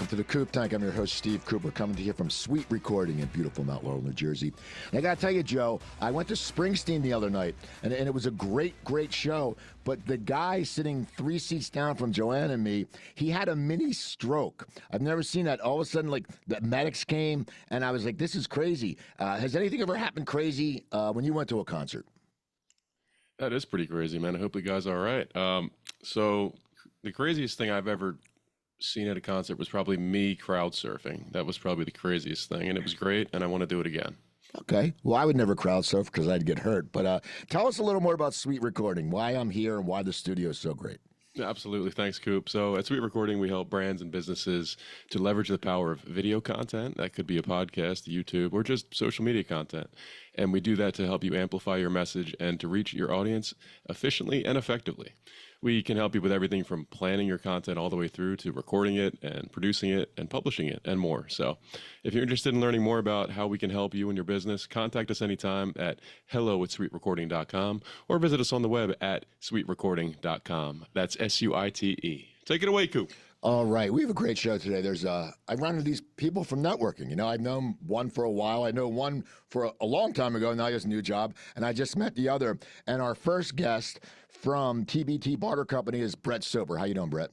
welcome to the Coop Tank. I'm your host, Steve Cooper, coming to you from SuiteRecording in beautiful Mount Laurel, New Jersey. And I got to tell you, Joe, I went to Springsteen the other night, and it was a great show. But the guy sitting 3 seats down from Joanne and me, he had a mini stroke. I've never seen that. All of a sudden, like, the medics came, and I was like, this is crazy. Has anything ever happened crazy when you went to a concert? That is pretty crazy, man. I hope you guys are all right. So the craziest thing I've ever seen at a concert was probably me crowd surfing. That was probably the craziest thing, and it was great, and I want to do it again. Okay. Well, I would never crowd surf because I'd get hurt. But tell us a little more about SuiteRecording, why I'm here and why the studio is so great. Yeah, absolutely. Thanks, Coop. So at SuiteRecording, we help brands and businesses to leverage the power of video content. That could be a podcast, YouTube, or just social media content. And we do that to help you amplify your message and to reach your audience efficiently and effectively. We can help you with everything from planning your content all the way through to recording it and producing it and publishing it and more. So if you're interested in learning more about how we can help you and your business, contact us anytime at hello@suiterecording.com or visit us on the web at suiterecording.com. That's SUITE. Take it away, Coop. All right. We have a great show today. I run into these people from networking. You know, I've known one for a while. I know one for a long time ago. Now he has a new job. And I just met the other. And our first guest from TBT Barter Company is Brett Soper. How you doing, Brett?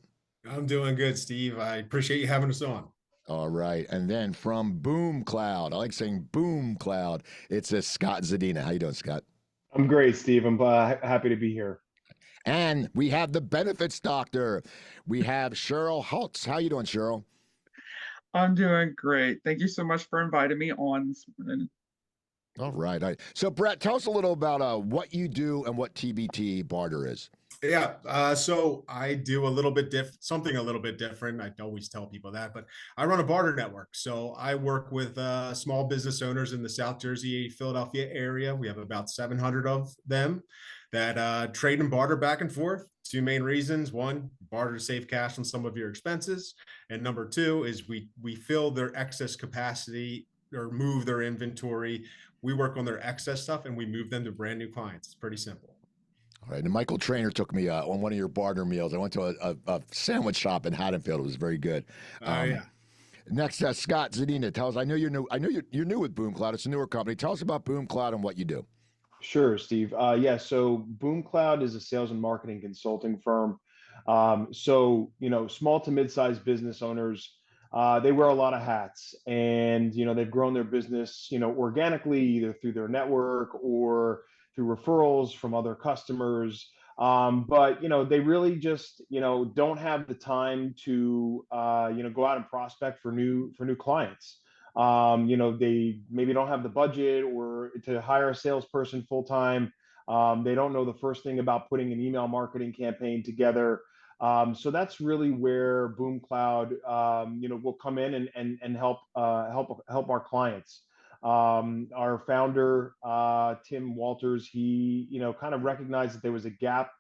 I'm doing good, Steve. I appreciate you having us on. All right. And then from BoomCloud, I like saying BoomCloud, it's a Scott Zadina. How you doing, Scott? I'm great, Steve. I'm happy to be here. And we have the benefits doctor. We have Cheryl Houtz. How you doing, Cheryl? I'm doing great. Thank you so much for inviting me on this morning. All right. So, Brett, tell us a little about what you do and what TBT Barter is. Yeah. So I do something a little bit different. I always tell people that, but I run a barter network. So I work with small business owners in the South Jersey, Philadelphia area. We have about 700 of them that trade and barter back and forth. Two main reasons. One, barter to save cash on some of your expenses. And number two is we fill their excess capacity or move their inventory. We work on their excess stuff and we move them to brand new clients. It's pretty simple. All right. And Michael Trainer took me on one of your barter meals. I went to a sandwich shop in Haddonfield. It was very good. Yeah. Next, Scott Zadina, tell us. I know you're new. I know you're new with BoomCloud. It's a newer company. Tell us about BoomCloud and what you do. Sure, Steve. So BoomCloud is a sales and marketing consulting firm. Small to mid-sized business owners, they wear a lot of hats, and they've grown their business, organically, either through their network or through referrals from other customers. But they really just don't have the time to go out and prospect for new clients. They maybe don't have the budget or to hire a salesperson full time. They don't know the first thing about putting an email marketing campaign together. So that's really where BoomCloud will come in and help our clients. Our founder, Tim Walters, he kind of recognized that there was a gap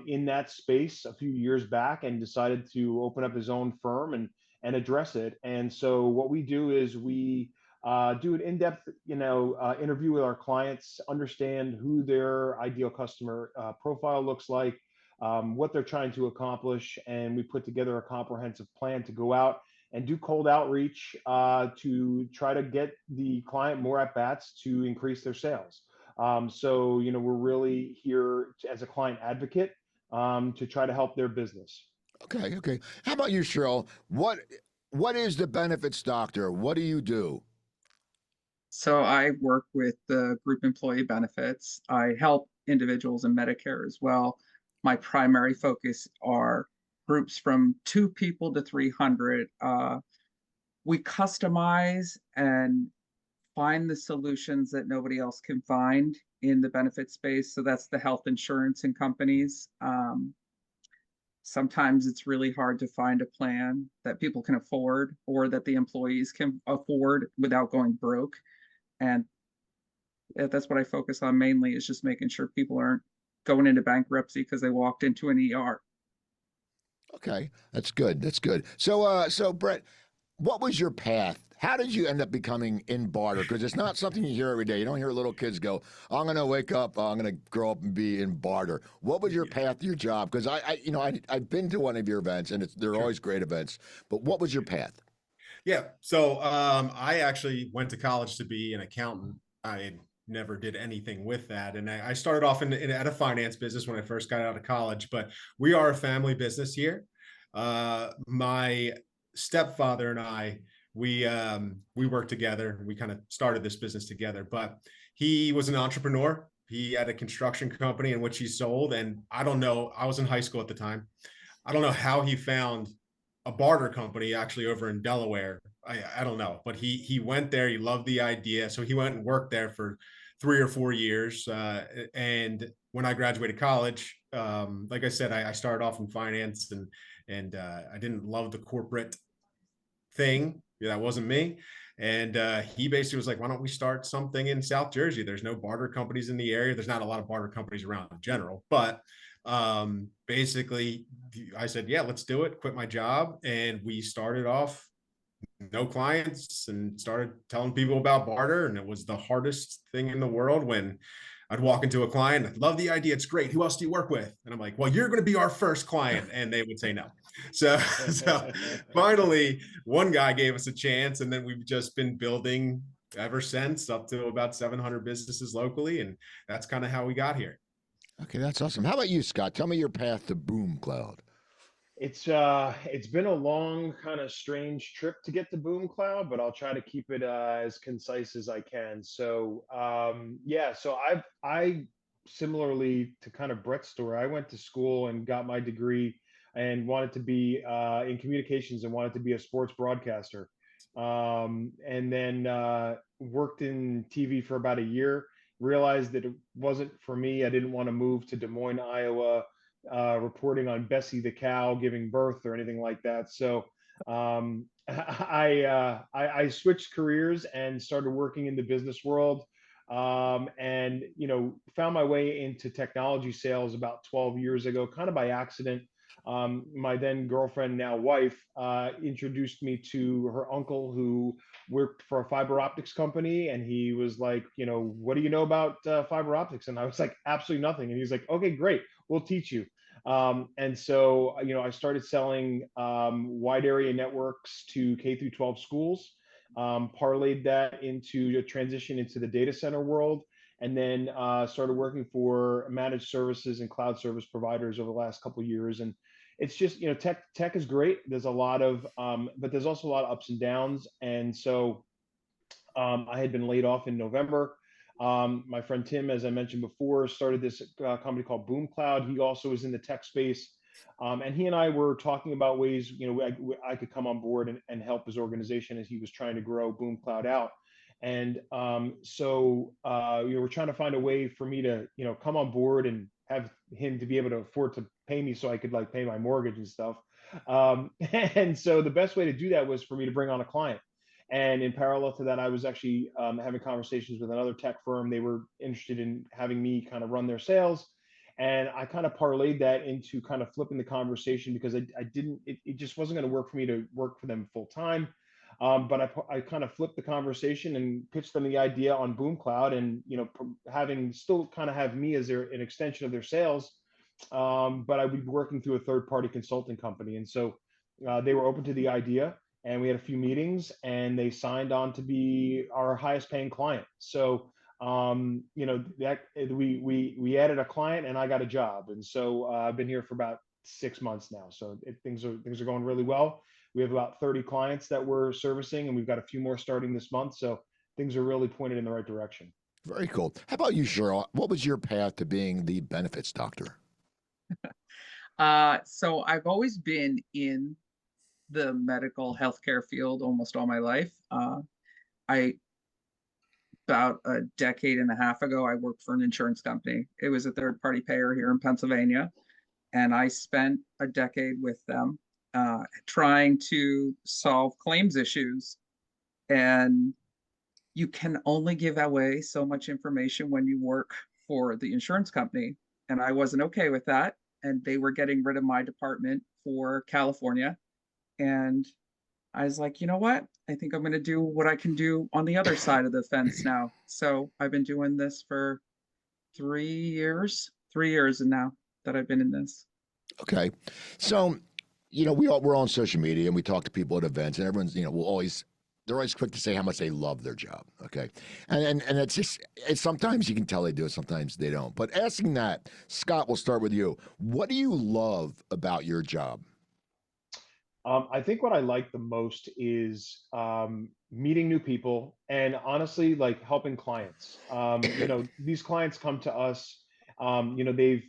in that space a few years back and decided to open up his own firm and address it. And so what we do is we do an in-depth interview with our clients, understand who their ideal customer profile looks like, what they're trying to accomplish, and we put together a comprehensive plan to go out and do cold outreach to try to get the client more at bats to increase their sales. We're really here as a client advocate to try to help their business. Okay. How about you, Cheryl? What is the benefits doctor? What do you do? So I work with the group employee benefits. I help individuals in Medicare as well. My primary focus are groups from 2 people to 300. We customize and find the solutions that nobody else can find in the benefit space. So that's the health insurance and companies. Sometimes it's really hard to find a plan that people can afford or that the employees can afford without going broke. And that's what I focus on mainly, is just making sure people aren't going into bankruptcy because they walked into an ER. Okay, that's good. So Brett, What was your path? How did you end up becoming in barter? Because it's not something you hear every day. You don't hear little kids go, "I'm going to wake up, I'm going to grow up and be in barter." What was your path to your job? Because I've been to one of your events, and they're always great events. But what was your path? Yeah. So I actually went to college to be an accountant. I never did anything with that. And I started off at a finance business when I first got out of college, but we are a family business here. My stepfather and I, we worked together. We kind of started this business together, but he was an entrepreneur. He had a construction company in which he sold. And I don't know, I was in high school at the time. I don't know how he found a barter company actually over in Delaware. I don't know, but he went there. He loved the idea, so he went and worked there for 3 or 4 years. And when I graduated college, like I said, I started off in finance, and I didn't love the corporate thing. Yeah, that wasn't me. And he basically was like, "Why don't we start something in South Jersey? There's no barter companies in the area. There's not a lot of barter companies around in general, but basically I said, yeah, let's do it. Quit my job. And we started off no clients and started telling people about barter. And it was the hardest thing in the world when I'd walk into a client. I love the idea. It's great. Who else do you work with? And I'm like, well, you're going to be our first client. And they would say no. So finally, one guy gave us a chance. And then we've just been building ever since, up to about 700 businesses locally. And that's kind of how we got here. Okay, that's awesome. How about you, Scott? Tell me your path to BoomCloud. It's been a long, kind of strange trip to get to BoomCloud, but I'll try to keep it as concise as I can. So yeah, so I similarly to kind of Brett's story, I went to school and got my degree and wanted to be in communications and wanted to be a sports broadcaster. And then worked in TV for about a year, realized that it wasn't for me. I didn't want to move to Des Moines, Iowa, reporting on Bessie the cow giving birth or anything like that. So I switched careers and started working in the business world, and found my way into technology sales about 12 years ago, kind of by accident. My then girlfriend, now wife, introduced me to her uncle who worked for a fiber optics company. And he was like, what do you know about fiber optics? And I was like, absolutely nothing. And he's like, okay, great. We'll teach you. And so, I started selling wide area networks to K through 12 schools, parlayed that into a transition into the data center world, and then started working for managed services and cloud service providers over the last couple of years. And it's just, tech is great. There's a lot of, but there's also a lot of ups and downs. And so I had been laid off in November. My friend Tim, as I mentioned before, started this company called BoomCloud. He also is in the tech space. And he and I were talking about ways, I could come on board and help his organization as he was trying to grow BoomCloud out. And so we're trying to find a way for me to, come on board and have him to be able to afford to pay me so I could pay my mortgage and stuff. And so the best way to do that was for me to bring on a client. And in parallel to that, I was actually having conversations with another tech firm. They were interested in having me kind of run their sales. And I kind of parlayed that into kind of flipping the conversation because it just wasn't going to work for me to work for them full time. But I kind of flipped the conversation and pitched them the idea on BoomCloud, and having still kind of have me as an extension of their sales, but I would be working through a third-party consulting company. And so they were open to the idea, and we had a few meetings, and they signed on to be our highest paying client. So that we added a client, and I got a job, and so I've been here for about 6 months now. So things are going really well. We have about 30 clients that we're servicing, and we've got a few more starting this month. So things are really pointed in the right direction. Very cool. How about you, Cheryl? What was your path to being the benefits doctor? So I've always been in the medical healthcare field almost all my life. About a decade and a half ago, I worked for an insurance company. It was a third-party payer here in Pennsylvania, and I spent a decade with them trying to solve claims issues. And you can only give away so much information when you work for the insurance company. And I wasn't okay with that. And they were getting rid of my department for California. And I was like, you know what? I think I'm going to do what I can do on the other side of the fence now. So I've been doing this for 3 years now that I've been in this. Okay. So, we're on social media and we talk to people at events, and everyone's, they're always quick to say how much they love their job. Okay. And it's sometimes you can tell they do it, sometimes they don't. But asking that, Scott, we'll start with you. What do you love about your job? I think what I like the most is meeting new people and honestly, like helping clients. These clients come to us, they've,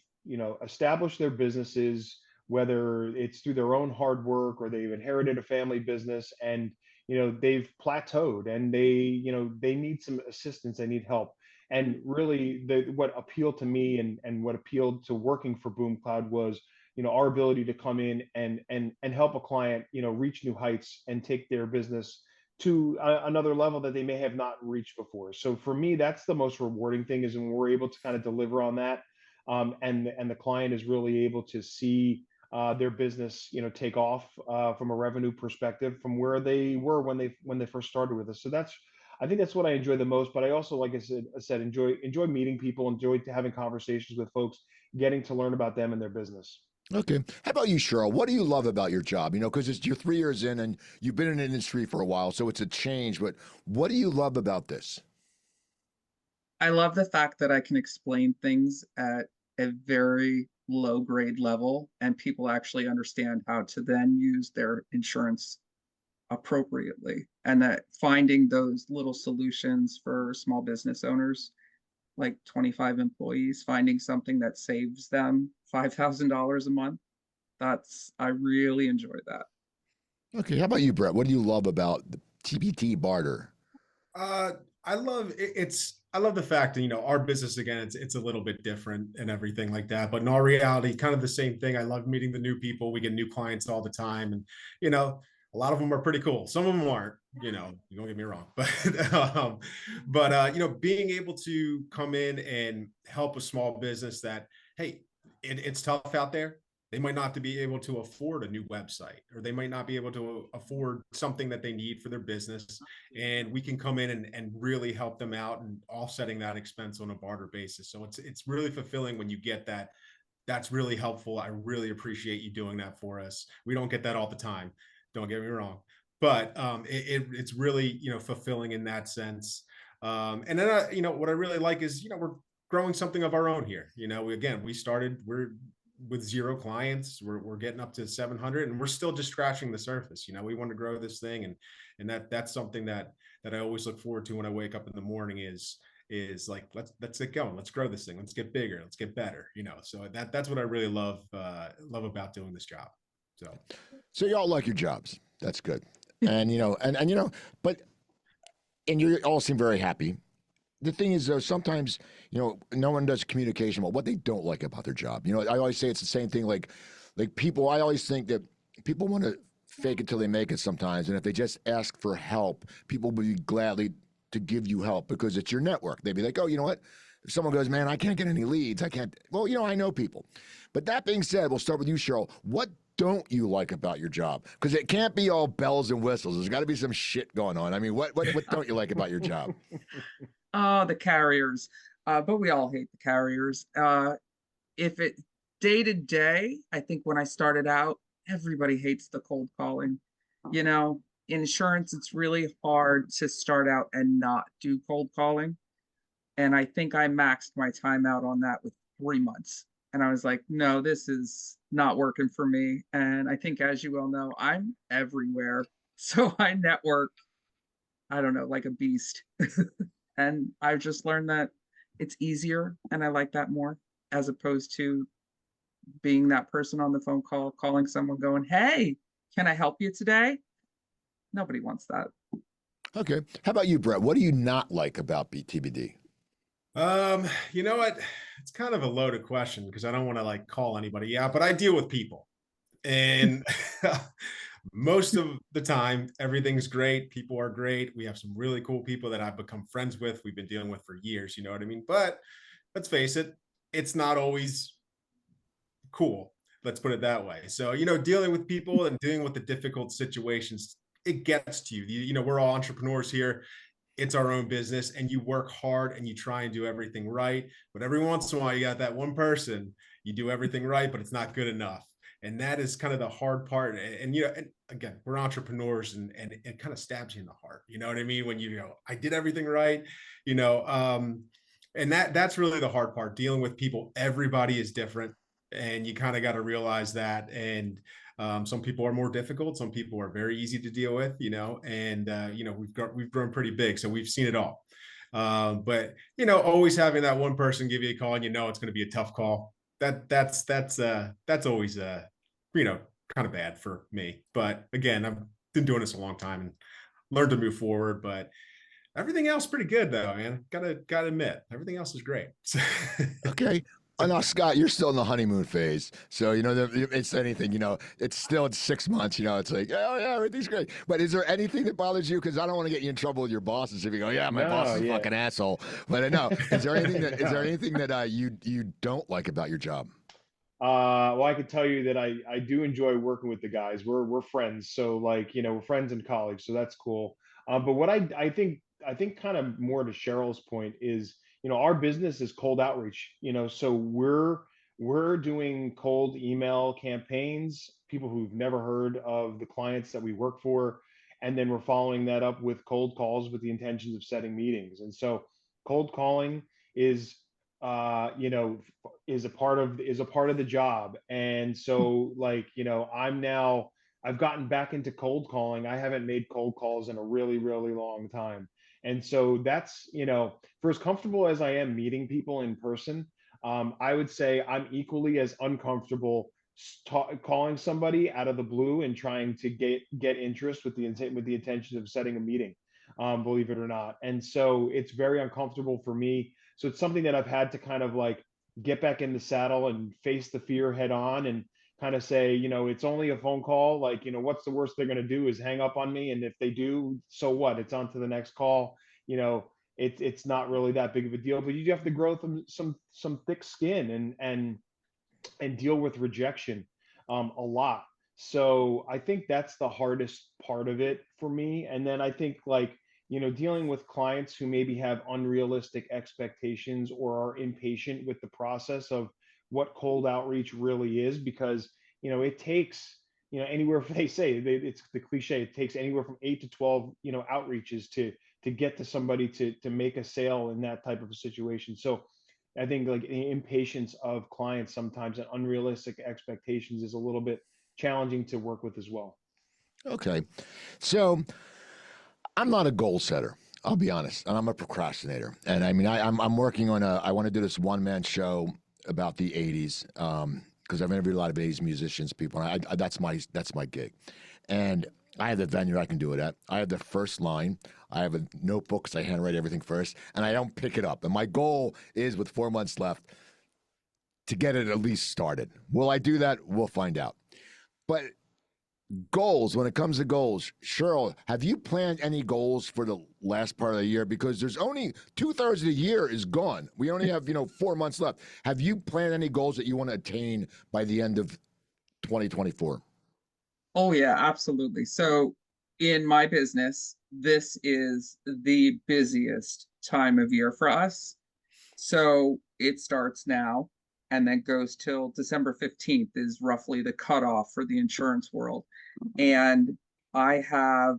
established their businesses, whether it's through their own hard work or they've inherited a family business and, they've plateaued and they need some assistance, they need help. And really what appealed to me and what appealed to working for BoomCloud was our ability to come in and help a client reach new heights and take their business to another level that they may have not reached before. So for me, that's the most rewarding thing, is when we're able to kind of deliver on that, and the client is really able to see their business take off from a revenue perspective from where they were when they first started with us. So I think that's what I enjoy the most. But I also, like I said, enjoy meeting people, enjoy having conversations with folks, getting to learn about them and their business. Okay. How about you, Cheryl? What do you love about your job? Because you're 3 years in and you've been in the industry for a while, so it's a change. But what do you love about this? I love the fact that I can explain things at a very low grade level and people actually understand how to then use their insurance appropriately, and that finding those little solutions for small business owners like 25 employees, finding something that saves them $5,000 a month. I really enjoy that. Okay. How about you, Brett? What do you love about the TBT Barter? I love I love the fact that, our business, again, it's a little bit different and everything like that, but in all reality, kind of the same thing. I love meeting the new people. We get new clients all the time, and a lot of them are pretty cool. Some of them aren't, you don't get me wrong, but being able to come in and help a small business that, hey, it's tough out there. They might not be able to afford a new website, or they might not be able to afford something that they need for their business. And we can come in and really help them out and offsetting that expense on a barter basis. So it's really fulfilling when you get that. That's really helpful. I really appreciate you doing that for us. We don't get that all the time. Don't get me wrong, but it's really, fulfilling in that sense. And then, what I really like is, we're growing something of our own here. We're with 0 clients. We're getting up to 700, and we're still just scratching the surface. We want to grow this thing, and that's something that I always look forward to when I wake up in the morning is like, let's get going. Let's grow this thing. Let's get bigger. Let's get better. So that's what I really love about doing this job. So y'all like your jobs. That's good. And but you all seem very happy. The thing is, though, sometimes, no one does communication about what they don't like about their job. I always say it's the same thing. Like people, I always think that people want to fake it till they make it sometimes. And if they just ask for help, people will be gladly to give you help because it's your network. They'd be like, oh, you know what? If someone goes, man, I can't get any leads. I can't. Well, I know people. But that being said, we'll start with you, Cheryl. What don't you like about your job? Because it can't be all bells and whistles. There's got to be some shit going on. I mean, what don't you like about your job? The carriers. But we all hate the carriers. If it day to day, I think when I started out, everybody hates the cold calling. Insurance, it's really hard to start out and not do cold calling. And I think I maxed my time out on that with 3 months. And I was like, no, this is not working for me. And I think, as you well know, I'm everywhere. So I network, I don't know, like a beast. And I've just learned that it's easier, and I like that more, as opposed to being that person on the phone call, calling someone going, hey, can I help you today? Nobody wants that. Okay. How about you, Brett? What do you not like about BTBD? You know what? It's kind of a loaded question because I don't want to call anybody out, but I deal with people, and most of the time, everything's great. People are great. We have some really cool people that I've become friends with. We've been dealing with for years. You know what I mean? But let's face it, it's not always cool. Let's put it that way. So, dealing with people and dealing with the difficult situations it gets to you. You know, we're all entrepreneurs here. It's our own business, and you work hard and you try and do everything right. But every once in a while, you got that one person, you do everything right, but it's not good enough. And that is kind of the hard part. And you know, and again, we're entrepreneurs, and it kind of stabs you in the heart. You know what I mean? When you go, I did everything right, you know, and that's really the hard part, dealing with people. Everybody is different, and you kind of got to realize that. And some people are more difficult. Some people are very easy to deal with, you know, and you know, we've grown pretty big, so we've seen it all. But you know, always having that one person give you a call, and you know it's going to be a tough call. That's always you know, kind of bad for me. But again, I've been doing this a long time and learned to move forward. But everything else pretty good though, man. Gotta admit, everything else is great. Okay. Oh, now, Scott, you're still in the honeymoon phase. So, you know, it's anything, you know, it's 6 months, you know, it's like, oh, yeah, everything's great. But is there anything that bothers you? Because I don't want to get you in trouble with your bosses if you go, yeah, my boss is a fucking asshole. But I know, is there anything that, is there anything that you don't like about your job? Well, I can tell you that I do enjoy working with the guys. We're friends, so like, you know, we're friends in college, so that's cool. But what I think kind of more to Cheryl's point is, you know, our business is cold outreach. You know, so we're doing cold email campaigns, people who've never heard of the clients that we work for, and then we're following that up with cold calls with the intentions of setting meetings. And so cold calling is you know, is a part of the job. And so like, you know, I've gotten back into cold calling. I haven't made cold calls in a really, really long time. And so that's, you know, for as comfortable as I am meeting people in person, I would say I'm equally as uncomfortable calling somebody out of the blue and trying to get interest with the intention of setting a meeting, believe it or not. And so it's very uncomfortable for me. So it's something that I've had to kind of like get back in the saddle and face the fear head on, and kind of say, you know, it's only a phone call. Like, you know, what's the worst they're going to do is hang up on me. And if they do, so what? It's on to the next call. You know, it's not really that big of a deal, but you have to grow some thick skin and deal with rejection a lot. So I think that's the hardest part of it for me. And then I think, like, you know, dealing with clients who maybe have unrealistic expectations or are impatient with the process of what cold outreach really is, because, you know, it takes, you know, anywhere they say it's the cliche, it takes anywhere from 8 to 12, you know, outreaches to get to somebody to make a sale in that type of a situation. So I think like the impatience of clients sometimes and unrealistic expectations is a little bit challenging to work with as well. Okay. So I'm not a goal setter. I'll be honest, and I'm a procrastinator. And I mean, I'm working on I want to do this one man show about the '80s because I've interviewed a lot of '80s musicians, people, and that's my gig. And I have the venue I can do it at. I have the first line. I have a notebook because I handwrite everything first, and I don't pick it up. And my goal is, with 4 months left, to get it at least started. Will I do that? We'll find out. But goals, when it comes to goals, Cheryl, have you planned any goals for the last part of the year? Because there's only 2/3 of the year is gone. We only have, 4 months left. Have you planned any goals that you want to attain by the end of 2024? Oh, yeah, absolutely. So in my business, this is the busiest time of year for us. So it starts now and then goes till December 15th is roughly the cutoff for the insurance world. And I have,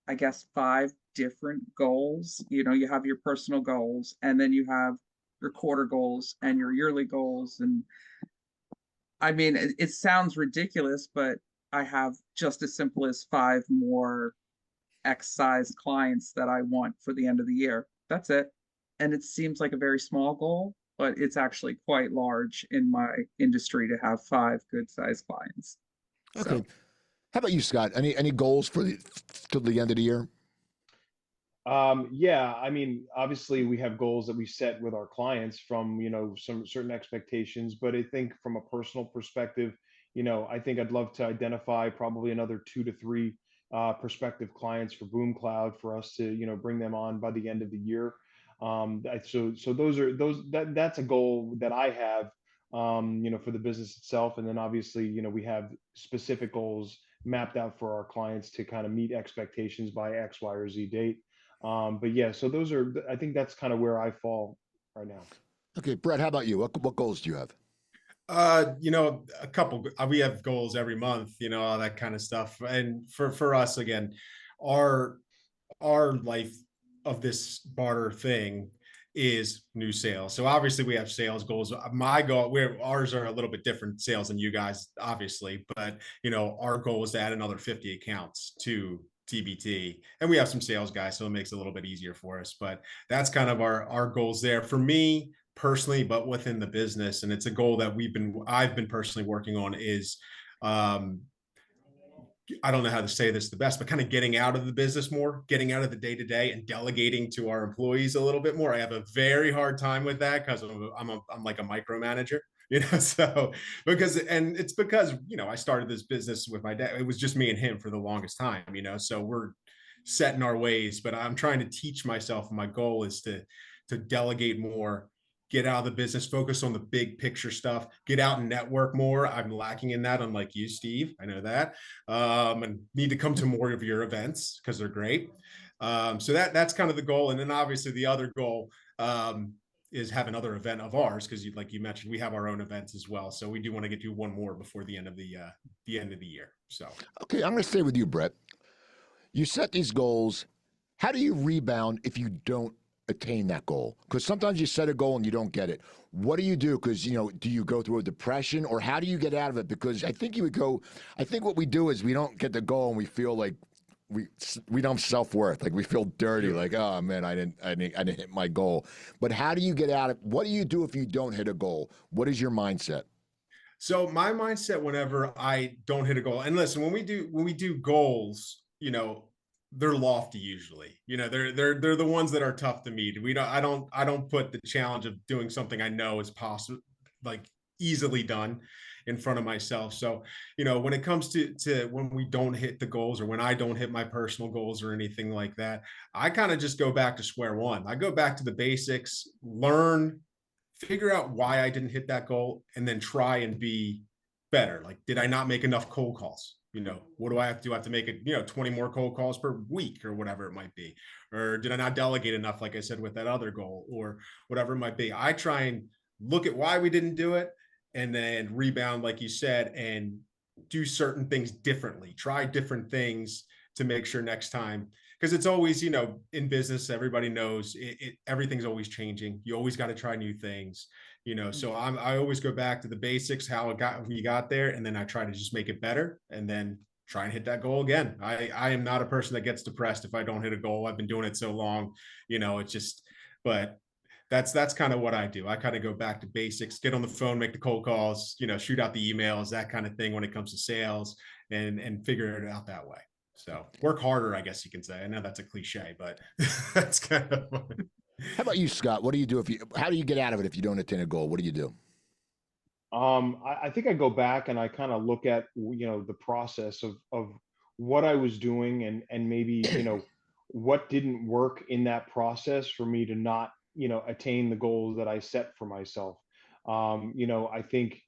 I guess, 5 different goals. You know, you have your personal goals, and then you have your quarter goals and your yearly goals. And I mean, it sounds ridiculous, but I have just as simple as 5 more X-sized clients that I want for the end of the year. That's it. And it seems like a very small goal, but it's actually quite large in my industry to have 5 good-sized clients. Okay. So, How about you, Scott? Any goals for till the end of the year? Yeah, I mean, obviously we have goals that we set with our clients from, you know, some certain expectations, but I think from a personal perspective, you know, I think I'd love to identify probably another 2 to 3 prospective clients for BoomCloud for us to, you know, bring them on by the end of the year. So that's a goal that I have, you know, for the business itself. And then obviously, you know, we have specific goals mapped out for our clients to kind of meet expectations by X, Y, or Z date. But yeah, so those are, I think that's kind of where I fall right now. Okay, Brett, how about you? What goals do you have? A couple, we have goals every month, all that kind of stuff. And for us, again, our life of this barter thing is new sales. So obviously we have sales goals. My goal, ours are a little bit different sales than you guys, obviously, but our goal is to add another 50 accounts to TBT, and we have some sales guys, so it makes it a little bit easier for us. But that's kind of our goals there for me personally, but within the business. And it's a goal that I've been personally working on is, I don't know how to say this the best, but kind of getting out of the business more, getting out of the day to day, and delegating to our employees a little bit more. I have a very hard time with that because I'm like a micromanager, So it's because I started this business with my dad. It was just me and him for the longest time, So we're set in our ways, but I'm trying to teach myself. My goal is to delegate more, get out of the business, focus on the big picture stuff, get out and network more. I'm lacking in that, unlike you, Steve. I know that. And need to come to more of your events because they're great. So that's kind of the goal. And then obviously the other goal is have another event of ours, because like you mentioned, we have our own events as well. So we do want to get to one more before the end of the end of the year. So Okay, I'm going to stay with you, Brett. You set these goals. How do you rebound if you don't attain that goal? Because sometimes you set a goal and you don't get it. What do you do? Because, do you go through a depression, or how do you get out of it? Because I think what we do is we don't get the goal and we feel like we don't have self-worth. Like we feel dirty, like, oh man, I didn't hit my goal. But how do you get out of, what do you do if you don't hit a goal? What is your mindset? So my mindset whenever I don't hit a goal, and listen, when we do goals, they're lofty usually. They're the ones that are tough to meet. I don't put the challenge of doing something I know is possible, like easily done, in front of myself. So, when it comes to when we don't hit the goals, or when I don't hit my personal goals or anything like that, I kind of just go back to square one. I go back to the basics, figure out why I didn't hit that goal, and then try and be better. Like, did I not make enough cold calls? What do I have to do? I have to make it, 20 more cold calls per week, or whatever it might be. Or did I not delegate enough, like I said, with that other goal, or whatever it might be? I try and look at why we didn't do it, and then rebound, like you said, and do certain things differently, try different things to make sure next time. Because it's always, in business, everybody knows everything's always changing. You always got to try new things, So I always go back to the basics, how we got there, and then I try to just make it better, and then try and hit that goal again. I am not a person that gets depressed if I don't hit a goal. I've been doing it so long, it's just, but that's kind of what I do. I kind of go back to basics, get on the phone, make the cold calls, shoot out the emails, that kind of thing when it comes to sales, and figure it out that way. So work harder, I guess you can say. I know that's a cliche, but that's kind of fun. How about you, Scott? What do you do how do you get out of it if you don't attain a goal? What do you do? I think I go back and I kind of look at, the process of what I was doing, and maybe, what didn't work in that process for me to not, attain the goals that I set for myself. I think,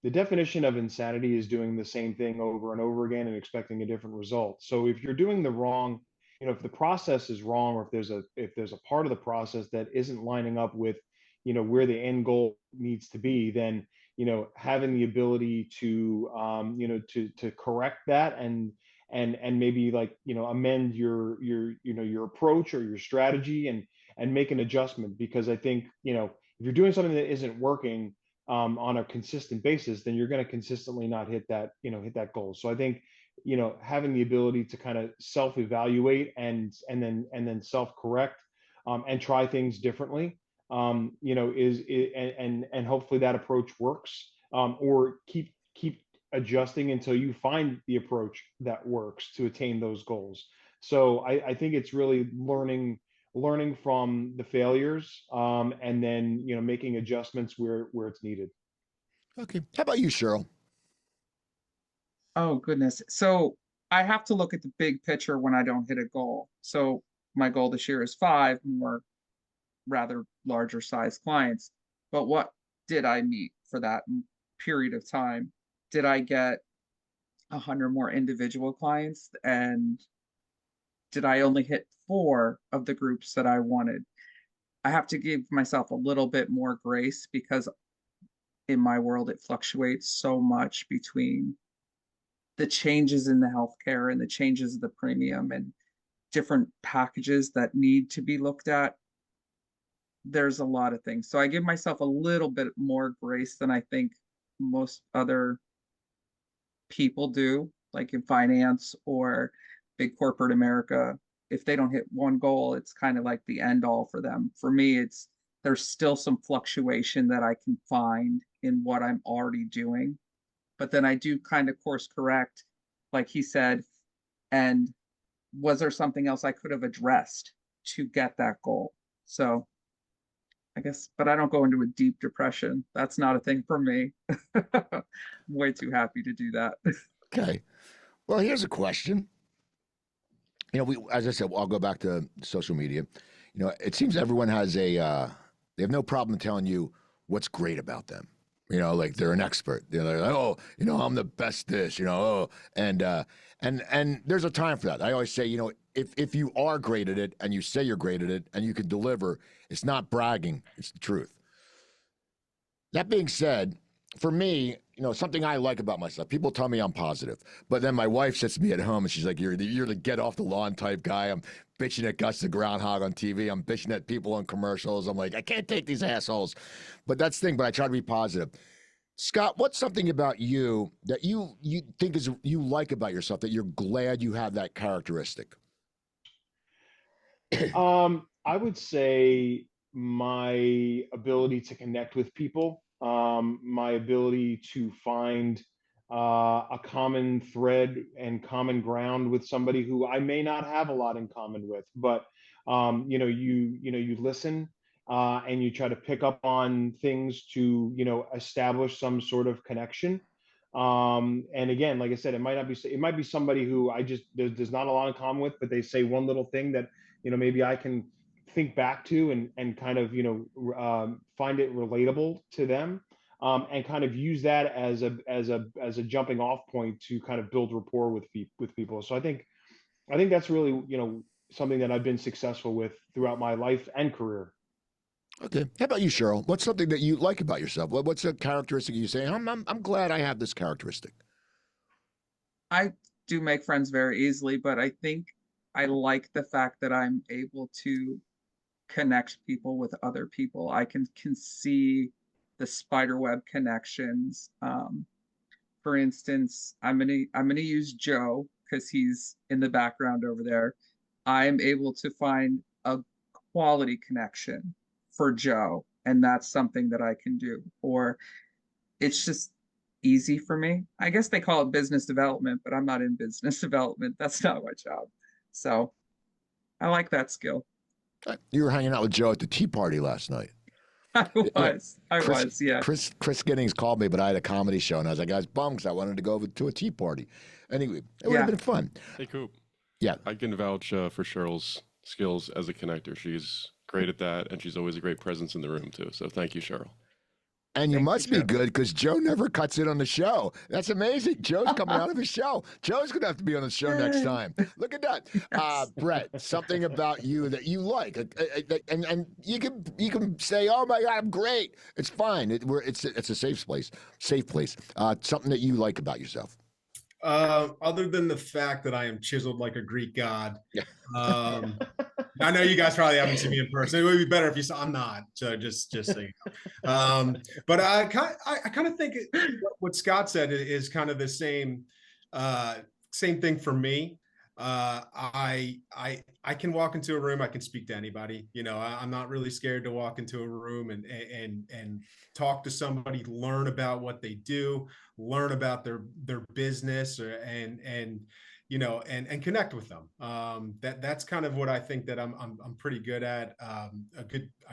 the definition of insanity is doing the same thing over and over again and expecting a different result. So if you're doing the wrong, if the process is wrong, or if there's a part of the process that isn't lining up with, where the end goal needs to be, then, having the ability to, to correct that, and maybe, like, amend your approach or your strategy, and make an adjustment. Because I think, if you're doing something that isn't working, on a consistent basis, then you're going to consistently not hit that goal. So I think, having the ability to kind of self-evaluate, and then self-correct, and try things differently, and hopefully that approach works, or keep adjusting until you find the approach that works to attain those goals. So I think it's really learning from the failures, and then, making adjustments where it's needed. Okay. How about you, Cheryl? Oh, goodness. So I have to look at the big picture when I don't hit a goal. So my goal this year is 5 more rather larger size clients. But what did I meet for that period of time? did I get 100 more individual clients? And did I only hit 4 of the groups that I wanted? I have to give myself a little bit more grace because in my world, it fluctuates so much between the changes in the healthcare and the changes of the premium and different packages that need to be looked at. There's a lot of things. So I give myself a little bit more grace than I think most other people do, like in finance or big corporate America. If they don't hit one goal, it's kind of like the end all for them. For me, there's still some fluctuation that I can find in what I'm already doing. But then I do kind of course correct, like he said, and was there something else I could have addressed to get that goal? So I guess, but I don't go into a deep depression. That's not a thing for me. I'm way too happy to do that. Okay. Well, here's a question. As I said, I'll go back to social media. It seems everyone has they have no problem telling you what's great about them. Like they're an expert. They're like, oh, I'm the best this, and there's a time for that. I always say, if you are great at it and you say you're great at it and you can deliver, it's not bragging, it's the truth. That being said, for me, something I like about myself, people tell me I'm positive, but then my wife sits me at home and she's like, you're the get off the lawn type guy. I'm bitching at Gus the Groundhog on TV. I'm bitching at people on commercials. I'm like, I can't take these assholes. But that's the thing, but I try to be positive. Scott, what's something about you that you think you like about yourself that you're glad you have that characteristic? I would say my ability to connect with people, my ability to find a common thread and common ground with somebody who I may not have a lot in common with, but you listen and you try to pick up on things to establish some sort of connection. And again, like I said, it might be somebody who there's not a lot in common with, but they say one little thing that maybe I can think back to and kind of find it relatable to them, and kind of use that as a jumping off point to kind of build rapport with people. So I think that's really something that I've been successful with throughout my life and career. Okay. How about you, Cheryl? What's something that you like about yourself? What's a characteristic you say, I'm glad I have this characteristic? I do make friends very easily, but I think I like the fact that I'm able to connect people with other people. I can see the spiderweb connections. For instance, I'm gonna use Joe because he's in the background over there. I'm able to find a quality connection for Joe, and that's something that I can do. Or it's just easy for me. I guess they call it business development, but I'm not in business development. That's not my job. So I like that skill. You were hanging out with Joe at the tea party last night. I was, yeah. Chris Giddings called me, but I had a comedy show, and I was like, I was bummed because I wanted to go over to a tea party. Anyway, it would have been fun. Hey, Coop. Yeah. I can vouch for Cheryl's skills as a connector. She's great at that, and she's always a great presence in the room, too. So thank you, Cheryl. And you must be good because Joe never cuts in on the show. That's amazing. Joe's coming out of his show. Joe's going to have to be on the show next time. Look at that. Yes. Brett, something about you that you like. And you can say, oh, my God, I'm great. It's fine. It's a safe place. Something that you like about yourself. Other tin the fact that I am chiseled like a Greek god. I know you guys probably haven't seen me in person. It would be better if you saw. I'm not. So just so you know. But I kind of think what Scott said is kind of the same thing for me. I can walk into a room. I can speak to anybody. I'm not really scared to walk into a room and talk to somebody, learn about what they do, learn about their business, and connect with them. That's kind of what I think that I'm pretty good at. I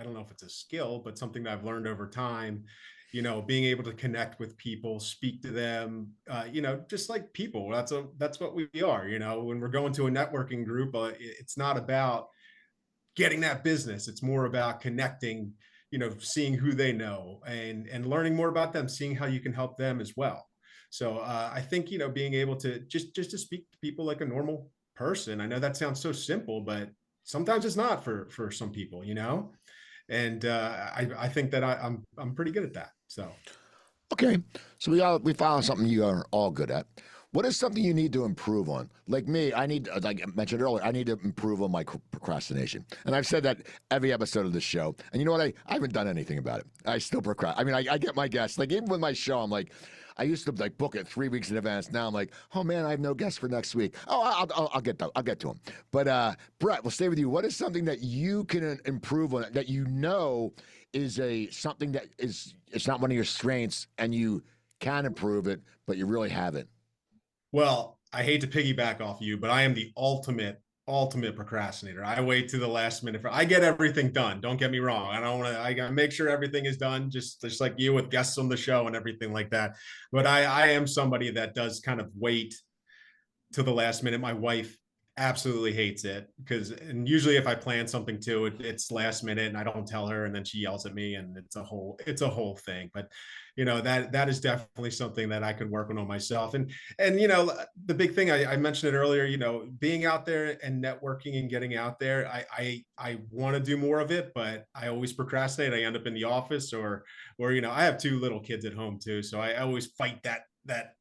don't know if it's a skill, but something that I've learned over time. Being able to connect with people, speak to them, just like people. That's what we are. When we're going to a networking group, it's not about getting that business. It's more about connecting, seeing who they know and learning more about them, seeing how you can help them as well. So I think, being able to just to speak to people like a normal person. I know that sounds so simple, but sometimes it's not for some people, and I think that I'm pretty good at that. So Okay, so we found something you are all good at. What is something you need to improve on? Like me, like I mentioned earlier, I need to improve on my procrastination. And I've said that every episode of this show. And you know what? I haven't done anything about it. I still procrastinate. I mean, I get my guests. Like, even with my show, I'm like, I used to like book it 3 weeks in advance. Now I'm like, oh man, I have no guests for next week. Oh, I'll get to them. But Brett, we'll stay with you. What is something that you can improve on that is something that it's not one of your strengths and you can improve it, but you really haven't? Well, I hate to piggyback off you, but I am the ultimate procrastinator. I wait to the last minute. I get everything done. Don't get me wrong. I don't want to. I gotta make sure everything is done, just like you with guests on the show and everything like that. But I am somebody that does kind of wait to the last minute. My wife absolutely hates it and usually if I plan something too, it's last minute and I don't tell her, and then she yells at me, and it's a whole thing. But that is definitely something that I could work on myself. And the big thing I mentioned it earlier, being out there and networking and getting out there, I want to do more of it, but I always procrastinate. I end up in the office or I have 2 little kids at home too, so I always fight that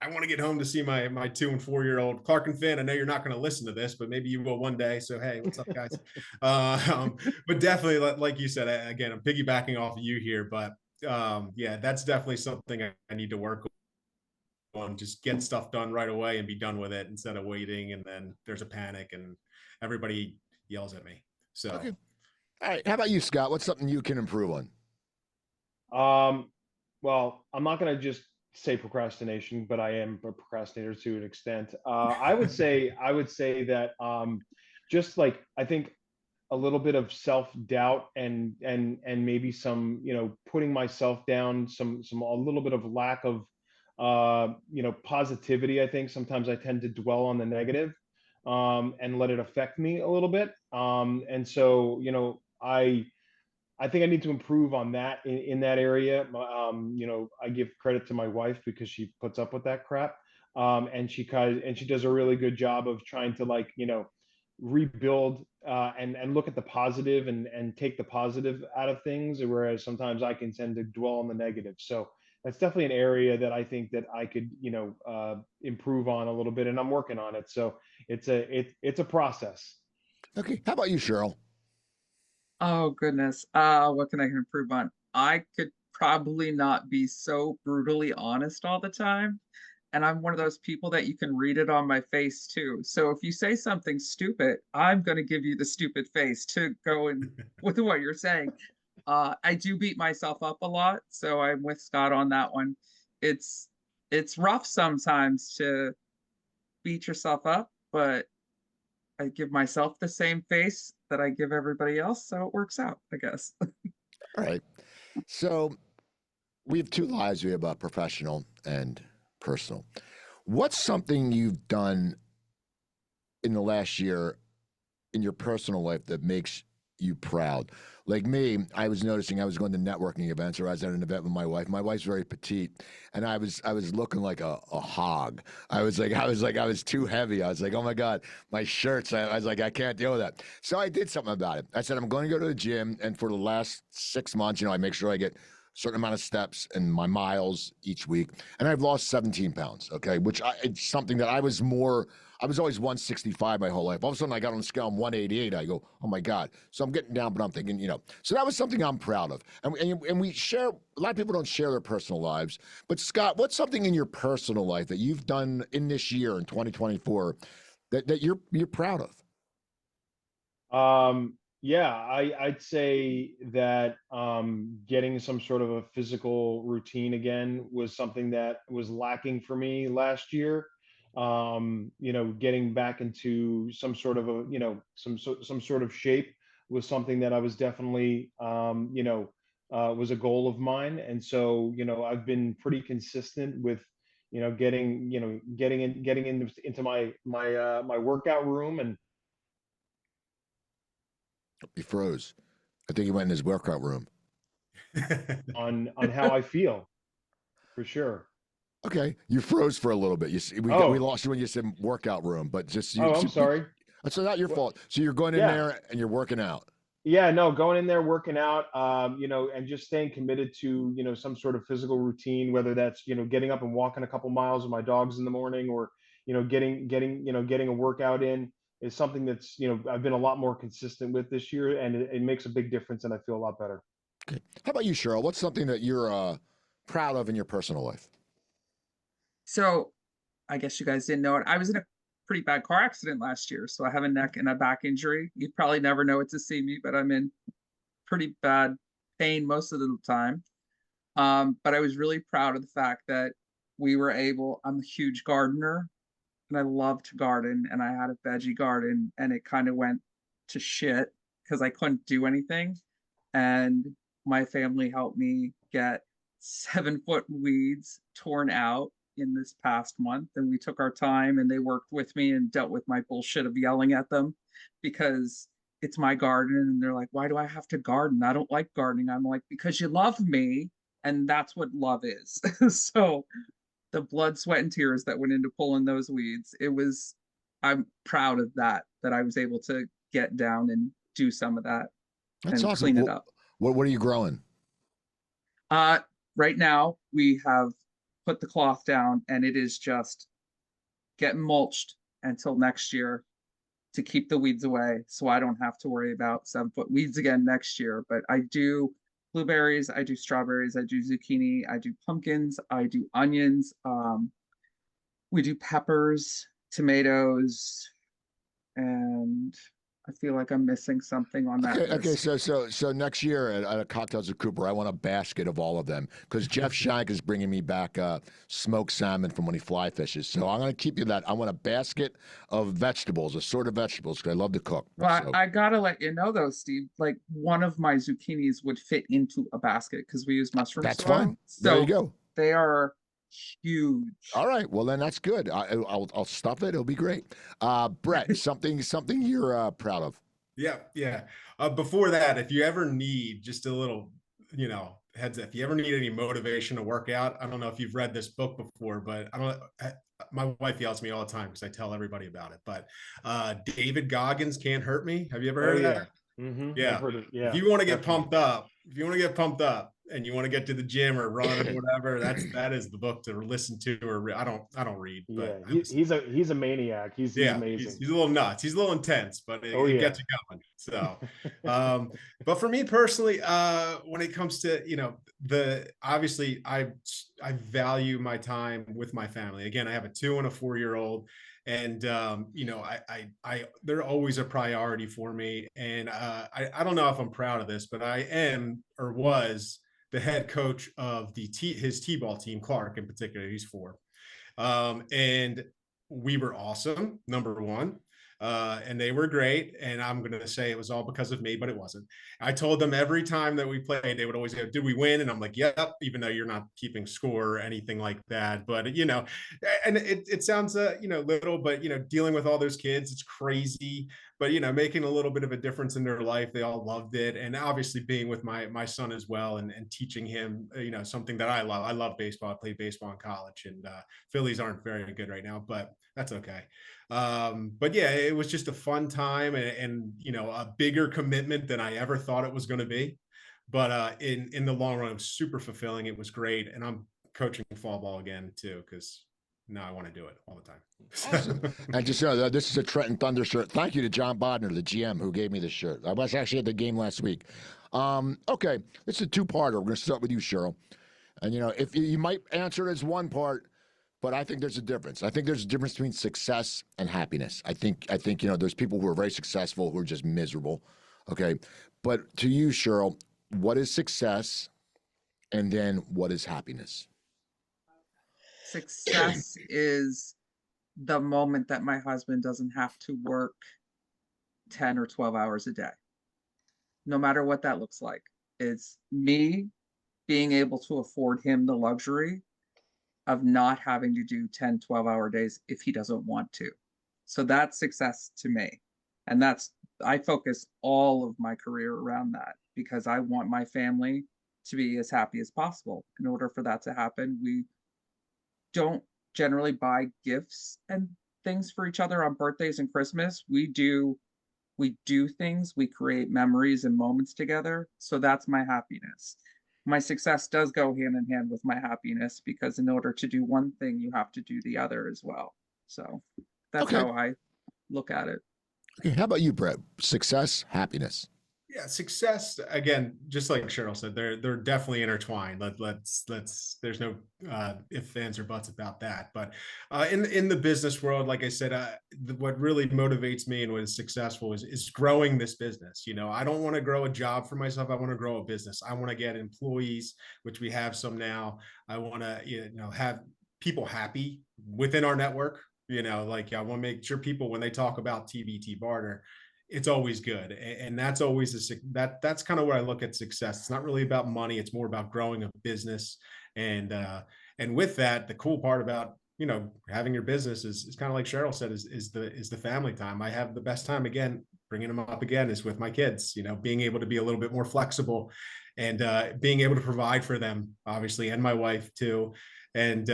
I want to get home to see my 2 and 4-year-old. Clark and Finn, I know you're not going to listen to this, but maybe you will one day. So, hey, what's up, guys? But definitely, like you said, again, I'm piggybacking off of you here, but yeah, that's definitely something I need to work on. Just get stuff done right away and be done with it instead of waiting. And then there's a panic and everybody yells at me. So, Okay. All right. How about you, Scott? What's something you can improve on? Well, I'm not going to just say procrastination, but I am a procrastinator to an extent. I would say that just like I think a little bit of self-doubt and maybe some putting myself down, some a little bit of lack of positivity. I think sometimes I tend to dwell on the negative and let it affect me a little bit. And so I think I need to improve on that in that area. I give credit to my wife because she puts up with that crap, and she does a really good job of trying to rebuild and look at the positive and take the positive out of things, whereas sometimes I can tend to dwell on the negative. So that's definitely an area that I think that I could improve on a little bit, and I'm working on it. So it's a process. Okay. How about you, Cheryl? Oh goodness. What can I improve on? I could probably not be so brutally honest all the time. And I'm one of those people that you can read it on my face too. So if you say something stupid, I'm going to give you the stupid face to go in with what you're saying. I do beat myself up a lot, so I'm with Scott on that one. It's it's rough sometimes to beat yourself up, but I give myself the same face that I give everybody else, so it works out, I guess. All right. So we have two lives. We have professional and personal. What's something you've done in the last year in your personal life that makes you proud? Like me, I was noticing I was going to networking events, or I was at an event with my wife. My wife's very petite, and I was looking like a hog. I was too heavy. I was like, oh my God, my shirts. I was like, I can't deal with that. So I did something about it. I said, I'm going to go to the gym, and for the last 6 months, I make sure I get a certain amount of steps and my miles each week, and I've lost 17 pounds. Okay, it's something that I was always 165 my whole life. All of a sudden, I got on the scale, I'm 188. I go, oh my God. So I'm getting down, but I'm thinking, So that was something I'm proud of. And we share, a lot of people don't share their personal lives. But Scott, what's something in your personal life that you've done in this year, in 2024, that you're proud of? Yeah, I'd say that getting some sort of a physical routine again was something that was lacking for me last year. Getting back into some sort of some sort of shape was something that I was definitely was a goal of mine. And so I've been pretty consistent with getting into my workout room and He froze. I think he went in his workout room. on how I feel, for sure. Okay, you froze for a little bit. You see, we Oh, lost you when you said workout room, but just oh, I'm sorry. that's not your Well, fault. So you're going in yeah. there and you're working out. Yeah, no, going in there, working out, and just staying committed to, some sort of physical routine, whether that's, getting up and walking a couple miles with my dogs in the morning, or, getting a workout in, is something that's, I've been a lot more consistent with this year, and it makes a big difference, and I feel a lot better. Okay. How about you, Cheryl? What's something that you're proud of in your personal life? So I guess you guys didn't know it. I was in a pretty bad car accident last year. So I have a neck and a back injury. You'd probably never know it to see me, but I'm in pretty bad pain most of the time. But I was really proud of the fact that I'm a huge gardener and I love to garden, and I had a veggie garden and it kind of went to shit because I couldn't do anything. And my family helped me get 7-foot weeds torn out in this past month. And we took our time and they worked with me and dealt with my bullshit of yelling at them because it's my garden. And they're like, why do I have to garden? I don't like gardening. I'm like, because you love me. And that's what love is. So the blood, sweat, and tears that went into pulling those weeds, I'm proud of that I was able to get down and do some of that That's and awesome. clean it up. What are you growing? Right now we have put the cloth down and it is just getting mulched until next year to keep the weeds away, so I don't have to worry about 7-foot weeds again next year. But I do blueberries, I do strawberries, I do zucchini, I do pumpkins, I do onions, we do peppers, tomatoes, and I feel like I'm missing something on that Okay, list. so next year at a Cocktails of Cooper, I want a basket of all of them because Jeff Shank is bringing me back smoked salmon from when he fly fishes. So I'm going to keep you that. I want a basket of vegetables, assorted vegetables, because I love to cook. Well, So I gotta let you know though, Steve, like one of my zucchinis would fit into a basket because we use mushroom that's fine. soil. There you So go. they are huge. All right. Well, then that's good. I'll stuff it. It'll be great. Brett, something you're proud of. Yeah, yeah. Before that, if you ever need just a little, heads up, if you ever need any motivation to work out, I don't know if you've read this book before, but my wife yells at me all the time because I tell everybody about it. But David Goggins Can't Hurt Me. Have you ever heard of that? I've Yeah. heard it. If Yeah, you want to get definitely. pumped up, and you want to get to the gym or run or whatever, that is the book to listen to. Or I don't read, Yeah, but he's a maniac. He's yeah, he's amazing. a little nuts. He's a little intense, but Oh it yeah. gets you going. So, but for me personally, when it comes to obviously I value my time with my family. Again, I have a 2 and a 4-year-old, and they're always a priority for me. And I don't know if I'm proud of this, but I am or was the head coach of his t-ball team, Clark in particular. He's 4, and we were awesome, number one. And they were great. And I'm going to say it was all because of me, but it wasn't. I told them every time that we played, they would always go, did we win? And I'm like, yep, even though you're not keeping score or anything like that. But, and it sounds, little, but, dealing with all those kids, it's crazy. But, making a little bit of a difference in their life. They all loved it. And obviously being with my son as well and teaching him, something that I love. I love baseball. I played baseball in college, and Phillies aren't very good right now, but that's okay. But yeah, it was just a fun time and a bigger commitment than I ever thought it was going to be. But in the long run, it was super fulfilling. It was great. And I'm coaching fall ball again too, because now I want to do it all the time. Awesome. And just this is a Trenton Thunder shirt. Thank you to John Bodner, the GM, who gave me this shirt. I was actually at the game last week. Okay, this is a 2-parter. We're going to start with you, Cheryl. And if you might answer it as one part, but I think there's a difference. I think there's a difference between success and happiness. I think there's people who are very successful who are just miserable. Okay, but to you, Cheryl, what is success, and then what is happiness? Success is the moment that my husband doesn't have to work 10 or 12 hours a day, no matter what that looks like. It's me being able to afford him the luxury of not having to do 10, 12-hour days if he doesn't want to. So that's success to me. And I focus all of my career around that because I want my family to be as happy as possible. In order for that to happen, we don't generally buy gifts and things for each other on birthdays and Christmas. We do things, we create memories and moments together. So that's my happiness. My success does go hand in hand with my happiness, because in order to do one thing, you have to do the other as well. So that's Okay. how I look at it. Okay, how about you, Brett? Success, happiness. Yeah, success, again, just like Cheryl said, they're definitely intertwined. Let's there's no ifs, ands, or buts about that. But in the business world, like I said, what really motivates me and what is successful is growing this business. You know, I don't want to grow a job for myself. I want to grow a business. I want to get employees, which we have some now. I want to, have people happy within our network. You know, like I want to make sure people, when they talk about TBT Barter, it's always good. And that's always that's kind of what I look at success. It's not really about money. It's more about growing a business. And with that, the cool part about, having your business is kind of like Cheryl said, is the family time. I have the best time, again, bringing them up again, is with my kids, being able to be a little bit more flexible and being able to provide for them, obviously, and my wife too. And,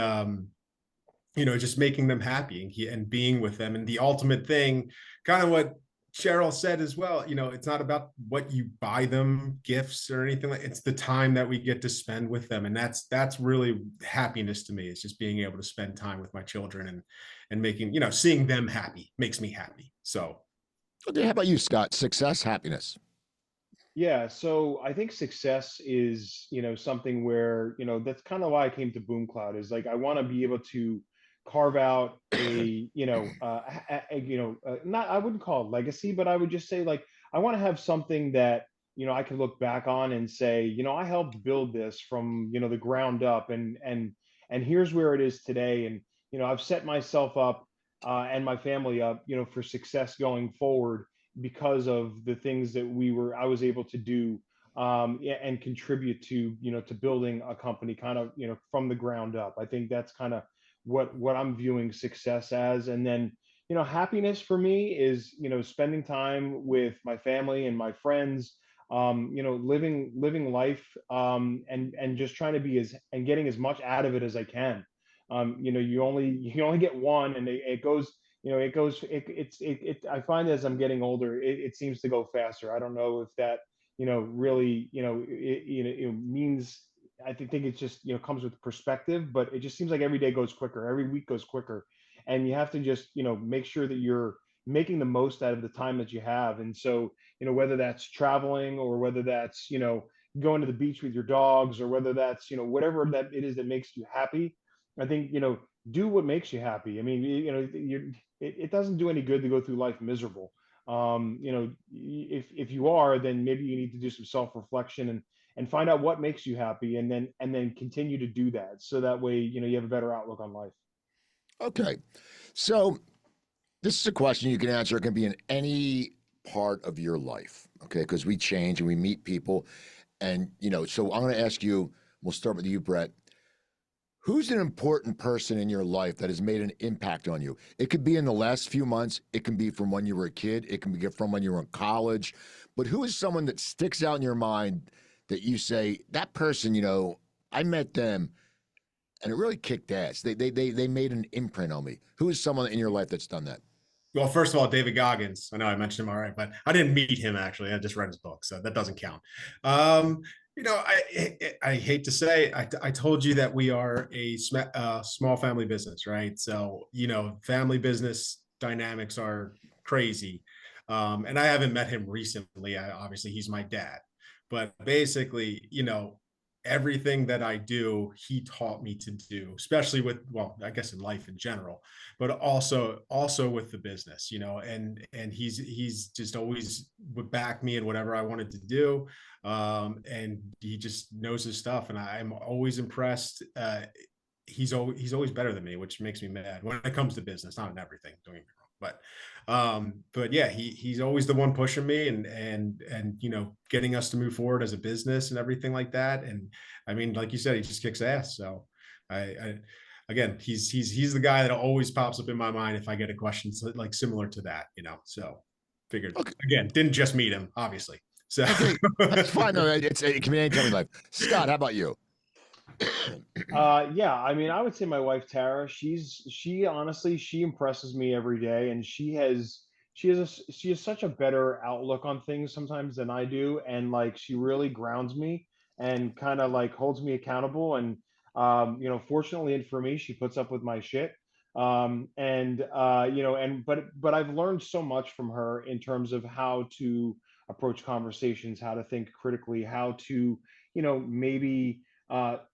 just making them happy and being with them. And the ultimate thing, kind of what Cheryl said as well, it's not about what you buy them gifts or anything like. It's the time that we get to spend with them, and that's really happiness to me. It's just being able to spend time with my children and making, seeing them happy makes me happy. So, Okay, how about you, Scott? Success, happiness. Yeah, so I think success is, something where, that's kind of why I came to BoomCloud, is like I want to be able to carve out a, not, I wouldn't call it legacy, but I would just say, like, I want to have something that, I can look back on and say, I helped build this from, the ground up, and here's where it is today. And, I've set myself up and my family up, for success going forward, because of the things that I was able to do, and contribute to, to building a company kind of, from the ground up. I think that's kind of what I'm viewing success as. And then, happiness for me is, spending time with my family and my friends, living life, and just trying to be and getting as much out of it as I can. You only get one, and it goes, I find as I'm getting older, it seems to go faster. I don't know if that, really, it means, I think it's just, comes with perspective, but it just seems like every day goes quicker, every week goes quicker. And you have to just, make sure that you're making the most out of the time that you have. And so, whether that's traveling, or whether that's, going to the beach with your dogs, or whether that's, whatever that it is that makes you happy, I think, do what makes you happy. I mean, it doesn't do any good to go through life miserable. If you are, then maybe you need to do some self-reflection and find out what makes you happy, and then continue to do that, so that way, you have a better outlook on life. Okay. So this is a question you can answer. It can be in any part of your life, okay? Because we change and we meet people. And, so I'm going to ask you, we'll start with you, Brett. Who's an important person in your life that has made an impact on you? It could be in the last few months. It can be from when you were a kid. It can be from when you were in college. But who is someone that sticks out in your mind that you say, that person, I met them and it really kicked ass. They made an imprint on me. Who is someone in your life that's done that? well, first of all, David Goggins. I know I mentioned him already, but I didn't meet him actually. I just read his book, so that doesn't count. I hate to say, I told you that we are a small family business, right? So, family business dynamics are crazy. And I haven't met him recently. Obviously, he's my dad. But basically, everything that I do, he taught me to do, especially with, well, I guess in life in general, but also with the business, and he's just always would back me in whatever I wanted to do. And he just knows his stuff, and I'm always impressed. He's always better than me, which makes me mad when it comes to business, not in everything, don't get me wrong. But yeah, he's always the one pushing me and getting us to move forward as a business and everything like that. And I mean, like you said, he just kicks ass. So again, he's the guy that always pops up in my mind if I get a question like similar to that, so figured. Okay. Again, didn't just meet him, obviously. So okay, that's fine. No, it can be any time in life. Scott, how about you? Yeah, I mean, I would say my wife Tara. She honestly she impresses me every day, and she has such a better outlook on things sometimes than I do, and like she really grounds me and kind of like holds me accountable. And you know, fortunately and for me, she puts up with my shit. And you know, and but I've learned so much from her in terms of how to approach conversations, how to think critically, how to, you know, maybe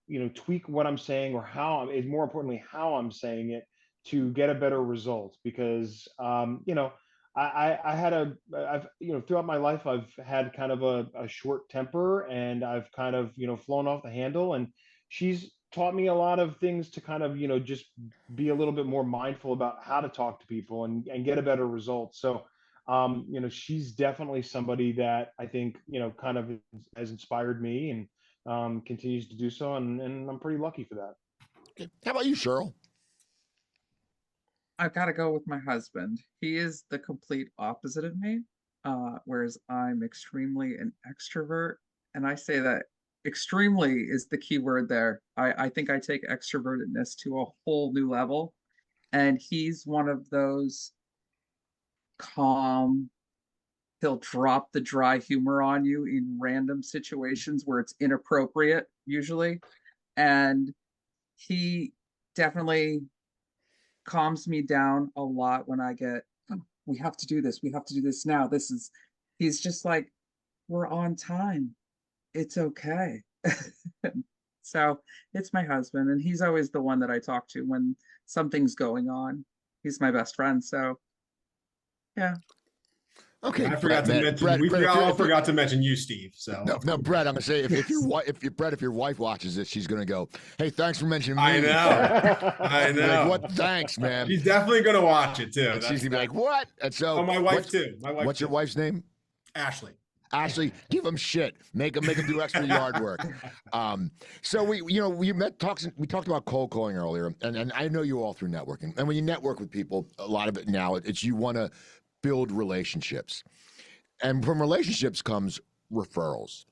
you know, tweak what I'm saying, or how is more importantly how I'm saying it to get a better result. Because you know, I had I've, you know, throughout my life I've had kind of a short temper, and I've kind of, you know, flown off the handle, and she's taught me a lot of things to kind of, you know, just be a little bit more mindful about how to talk to people and get a better result. So you know, she's definitely somebody that I think, you know, kind of has inspired me, and continues to do so, and I'm pretty lucky for that. Okay. How about you, Cheryl? I've got to go with my husband. He is the complete opposite of me, whereas I'm extremely an extrovert. And I say that extremely is the key word there. I think I take extrovertedness to a whole new level. And he's one of those calm, he'll drop the dry humor on you in random situations where it's inappropriate, usually. And he definitely calms me down a lot when I get, "Oh, we have to do this. We have to do this now. He's just like, we're on time. It's okay." So it's my husband, and he's always the one that I talk to when something's going on. He's my best friend. So yeah. Okay, I forgot to mention we all forgot to mention you, Steve. So no, Brett. I'm gonna say if your wife, if your wife watches this, she's gonna go, "Hey, thanks for mentioning me." I know, I know. Like, what? Thanks, man. She's definitely gonna watch it too. And she's gonna be like, "What?" And so, oh, my wife too. My wife. What's your wife's name? Ashley. Ashley, give them shit. Make them do extra yard work. So we talked about cold calling earlier, and I know you all through networking. And when you network with people, a lot of it now it's you want to build relationships, and from relationships comes referrals.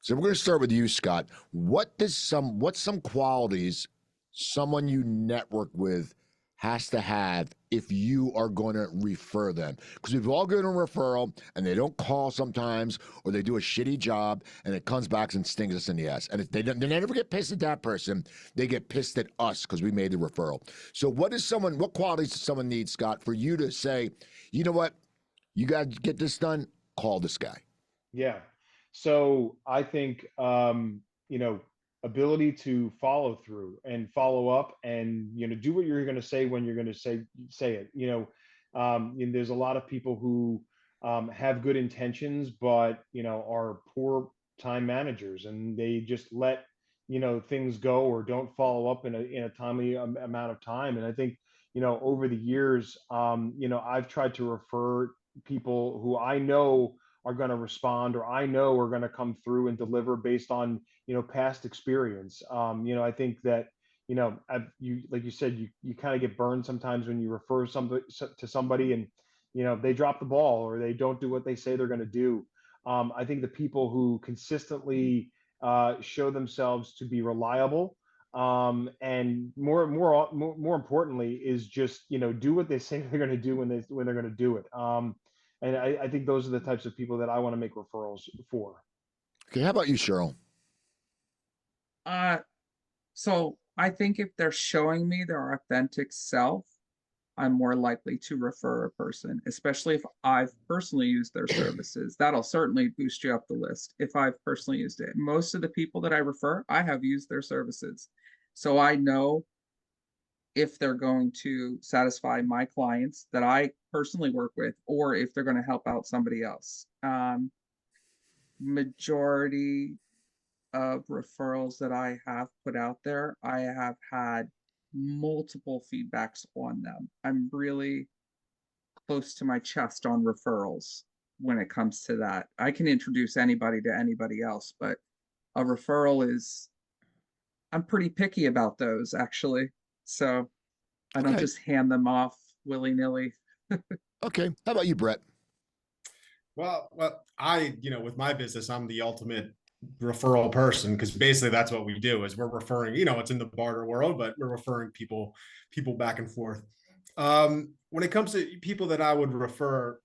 So we're going to start with you, Scott. What's some qualities someone you network with has to have if you are going to refer them? Because we've all gotten a referral and they don't call sometimes, or they do a shitty job and it comes back and stings us in the ass. And if they never get pissed at that person, they get pissed at us because we made the referral. So what qualities does someone need, Scott, for you to say, you know what, you got to get this done, call this guy? Yeah. So I think, you know, ability to follow through and follow up, and, you know, do what you're going to say when you're going to say it. You know, and there's a lot of people who have good intentions, but, you know, are poor time managers, and they just let, you know, things go, or don't follow up in a timely amount of time. And I think, you know, over the years, you know, I've tried to refer people who I know are going to respond, or I know are going to come through and deliver based on, you know, past experience. You know, I think that, you know, like you said, you kind of get burned sometimes when you refer somebody to somebody, and, you know, they drop the ball, or they don't do what they say they're going to do. I think the people who consistently show themselves to be reliable, and more importantly, is just, you know, do what they say they're going to do when they're going to do it. And I think those are the types of people that I want to make referrals for. Okay, how about you, Cheryl? So I think if they're showing me their authentic self, I'm more likely to refer a person, especially if I've personally used their services. That'll certainly boost you up the list if I've personally used it. Most of the people that I refer, I have used their services. So I know if they're going to satisfy my clients that I personally work with, or if they're going to help out somebody else. Majority of referrals that I have put out there, I have had multiple feedbacks on them. I'm really close to my chest on referrals when it comes to that. I can introduce anybody to anybody else, but a referral is, I'm pretty picky about those, actually. So I don't just hand them off willy-nilly. Okay. How about you, Brett? Well, you know, with my business, I'm the ultimate referral person, because basically that's what we do is we're referring, it's in the barter world, but we're referring people back and forth. When it comes to people that I would refer,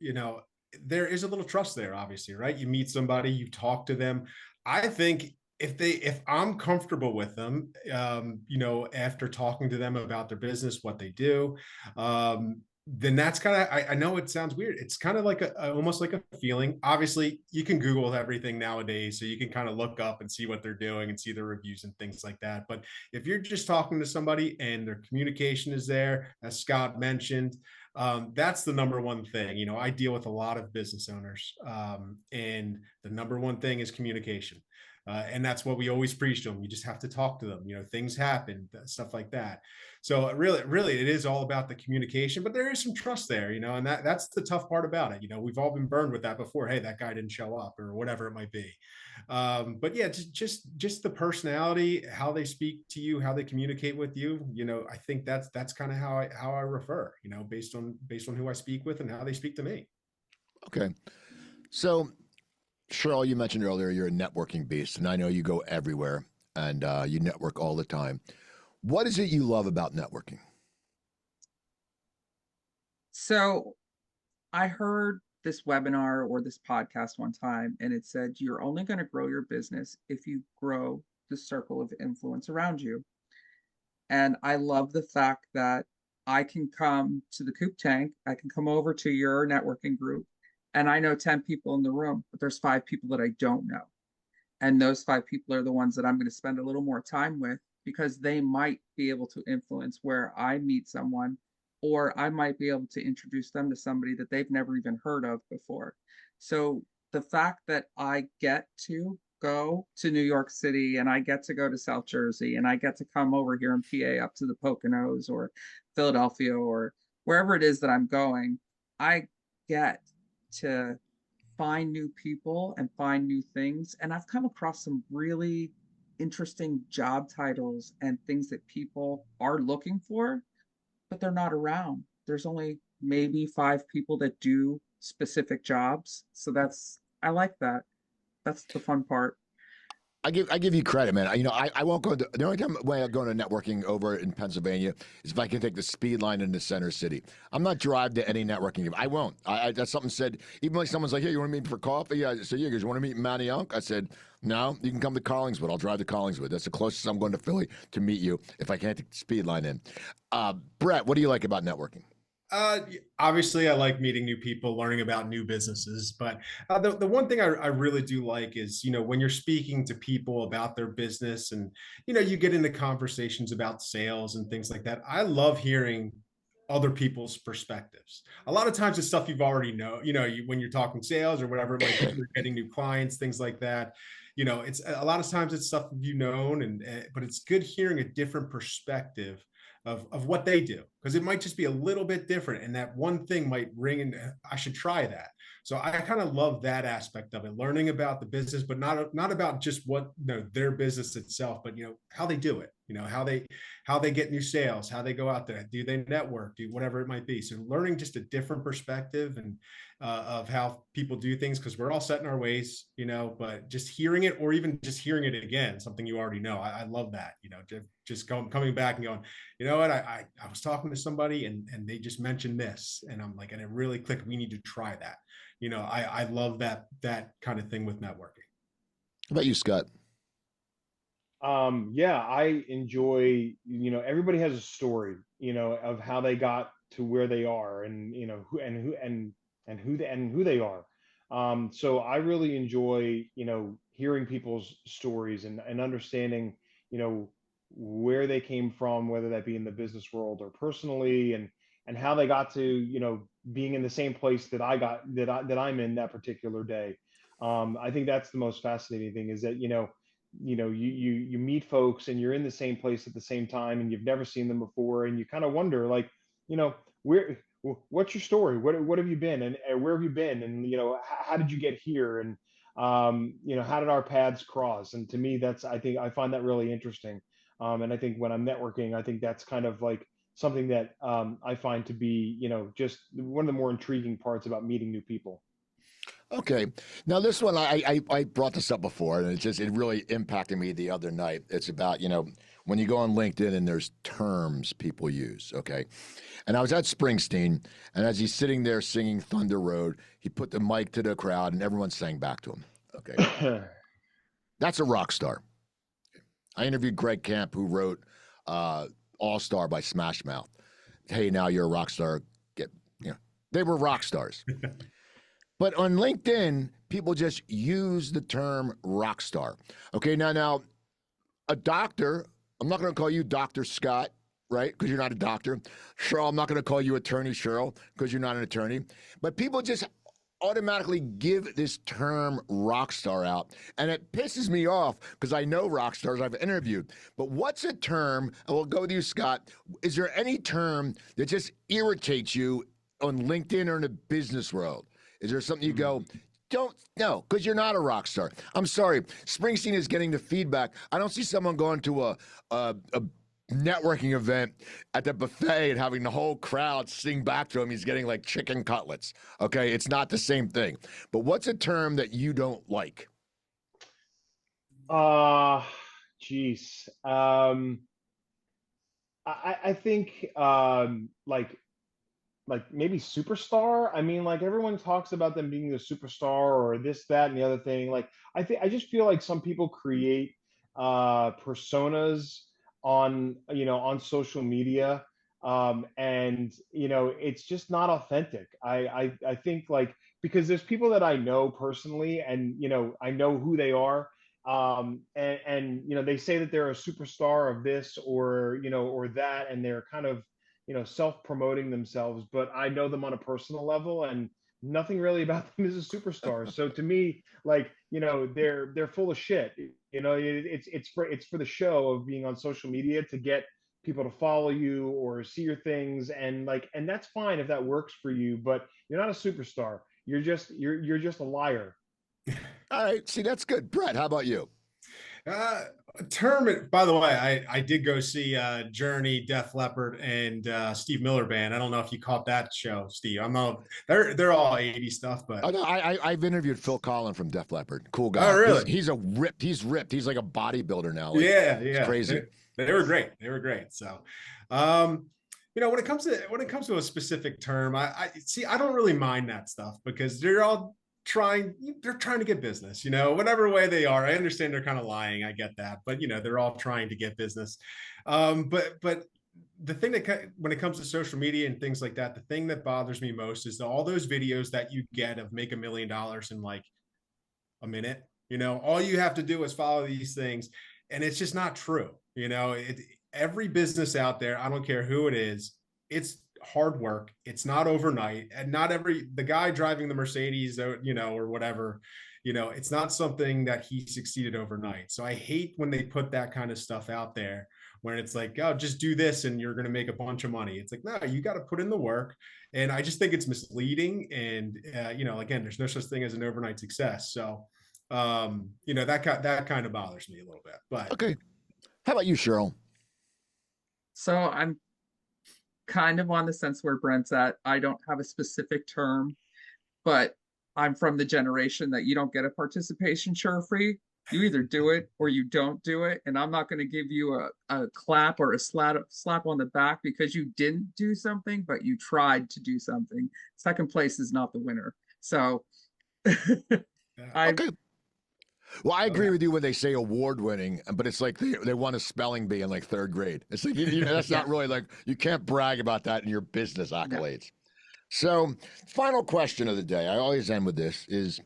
there is a little trust there, obviously, right? You meet somebody, you talk to them. I think if I'm comfortable with them, after talking to them about their business, what they do, then that's kind of, I know it sounds weird. It's kind of like almost like a feeling. Obviously, you can Google everything nowadays, so you can kind of look up and see what they're doing and see their reviews and things like that. But if you're just talking to somebody and their communication is there, as Scott mentioned, that's the number one thing. I deal with a lot of business owners, and the number one thing is communication. And that's what we always preach to them. You just have to talk to them. Things happen, stuff like that. So really, it is all about the communication, but there is some trust there, and that's the tough part about it. We've all been burned with that before. Hey, that guy didn't show up or whatever it might be. But yeah, just the personality, how they speak to you, how they communicate with you. I think that's kind of how I refer. Based on who I speak with and how they speak to me. Okay, so Cheryl, you mentioned earlier you're a networking beast, and I know you go everywhere and you network all the time. What is it you love about networking? So I heard this webinar or this podcast one time, and it said, you're only going to grow your business if you grow the circle of influence around you. And I love the fact that I can come to the Coop Tank, I can come over to your networking group, and I know 10 people in the room, but there's 5 people that I don't know. And those 5 people are the ones that I'm going to spend a little more time with, because they might be able to influence where I meet someone, or I might be able to introduce them to somebody that they've never even heard of before. So the fact that I get to go to New York City, and I get to go to South Jersey, and I get to come over here in PA up to the Poconos or Philadelphia or wherever it is that I'm going, I get to find new people and find new things. And I've come across some really interesting job titles and things that people are looking for, but they're not around. There's only maybe 5 people that do specific jobs. So I like that. That's the fun part. I give you credit, man. I won't go. The only time when I go to networking over in Pennsylvania is if I can take the speed line into Center City. I'm not drive to any networking. I won't. That's something said. Even like someone's like, "Hey, you want to meet for coffee?" Yeah. So yeah, you want to meet in Manayunk? I said, "No, you can come to Collingswood. I'll drive to Collingswood. That's the closest I'm going to Philly to meet you if I can't take the speed line in." Brett, what do you like about networking? Obviously, I like meeting new people, learning about new businesses. But the one thing I really do like is, when you're speaking to people about their business and, you get into conversations about sales and things like that. I love hearing other people's perspectives. A lot of times it's stuff you've already know, when you're talking sales or whatever it might be, you're getting new clients, things like that. It's a lot of times it's stuff you've known, but it's good hearing a different perspective of what they do, because it might just be a little bit different, and that one thing might ring and I should try that. So I kind of love that aspect of it, learning about the business, but not about just what their business itself, but how they do it, how they get new sales, how they go out there, do they network, do whatever it might be. So learning just a different perspective and of how people do things, because we're all set in our ways, but just hearing it, or even just hearing it again, something you already know. I love that, just coming back and going, you know what, I was talking to somebody and they just mentioned this, and I'm like, and it really clicked. We need to try that. I love that kind of thing with networking. How about you, Scott? Yeah, I enjoy, everybody has a story, of how they got to where they are, and who they are. So I really enjoy, hearing people's stories and understanding, where they came from, whether that be in the business world or personally, and how they got to, being in the same place that I'm in that particular day. I think that's the most fascinating thing, is that, you meet folks and you're in the same place at the same time, and you've never seen them before, and you kind of wonder, like, where, what's your story, what have you been, and where have you been, and how did you get here, and how did our paths cross. And to me, I think I find that really interesting. And I think when I'm networking, I think that's kind of like something that I find to be, just one of the more intriguing parts about meeting new people. Okay. Now this one, I brought this up before, and it really impacted me the other night. It's about, when you go on LinkedIn and there's terms people use. Okay. And I was at Springsteen, and as he's sitting there singing Thunder Road, he put the mic to the crowd and everyone sang back to him. Okay. That's a rock star. I interviewed Greg Camp, who wrote All Star by Smash Mouth. Hey, now you're a rock star. They were rock stars. But on LinkedIn, people just use the term rock star. Okay, now, a doctor, I'm not going to call you Dr. Scott, right? Because you're not a doctor. Cheryl, I'm not going to call you Attorney Cheryl because you're not an attorney. But people just automatically give this term rock star out. And it pisses me off because I know rock stars I've interviewed. But what's a term, and we'll go with you, Scott, is there any term that just irritates you on LinkedIn or in the business world? Is there something you go, don't know, because you're not a rock star? I'm sorry. Springsteen is getting the feedback. I don't see someone going to a networking event at the buffet and having the whole crowd sing back to him. He's getting like chicken cutlets. Okay, it's not the same thing. But what's a term that you don't like? Geez. I think like maybe superstar. I mean, like everyone talks about them being the superstar or this, that, and the other thing. Like I just feel like some people create personas on social media, and it's just not authentic. I think, like, because there's people that I know personally, and I know who they are, and they say that they're a superstar of this or or that, and they're kind of self-promoting themselves, but I know them on a personal level, and nothing really about them is a superstar. So to me, like, they're full of shit. It's for the show of being on social media to get people to follow you or see your things, and that's fine if that works for you, but you're not a superstar. You're just a liar. All right. See, that's good. Brett, how about you? Term, by the way, I did go see Journey, Def Leppard, and Steve Miller Band. I don't know if you caught that show, Steve. I'm not. They're all 80 stuff, but Oh, no, I've interviewed Phil Collin from Def Leppard. Cool guy. Oh, really? He's ripped. He's like a bodybuilder now. Like, yeah. It's crazy. They were great. They were great. So, when it comes to a specific term, I see. I don't really mind that stuff because they're trying to get business, whatever way they are. I understand they're kind of lying. I get that, but they're all trying to get business. But the thing that, when it comes to social media and things like that, the thing that bothers me most is all those videos that you get of make $1 million in like a minute. All you have to do is follow these things, and it's just not true. Every business out there, I don't care who it is, it's hard work. It's not overnight, and not the guy driving the Mercedes, or whatever, it's not something that he succeeded overnight. So I hate when they put that kind of stuff out there, when it's like, oh, just do this and you're going to make a bunch of money. It's like, no, you got to put in the work. And I just think it's misleading. And, again, there's no such thing as an overnight success. So, that kind of bothers me a little bit, but. Okay. How about you, Cheryl? So I'm kind of on the sense where Brent's at. I don't have a specific term, but I'm from the generation that you don't get a participation trophy. You either do it or you don't do it. And I'm not going to give you a clap or a slap on the back because you didn't do something, but you tried to do something. Second place is not the winner. So okay. Well, I agree with you when they say award winning, but it's like they won a spelling bee in like 3rd grade. It's like, that's not really, like, you can't brag about that in your business accolades. So, final question of the day, I always end with this, is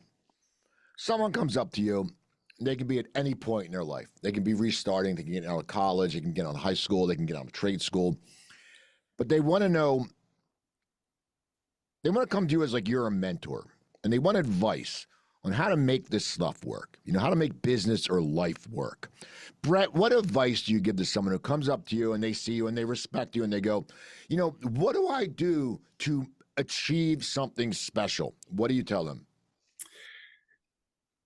someone comes up to you. They can be at any point in their life. They can be restarting. They can get out of college. They can get out of high school. They can get out of trade school. But they want to know, they want to come to you as like you're a mentor, and they want advice on how to make this stuff work, how to make business or life work. Brett, what advice do you give to someone who comes up to you and they see you and they respect you and they go, what do I do to achieve something special? What do you tell them?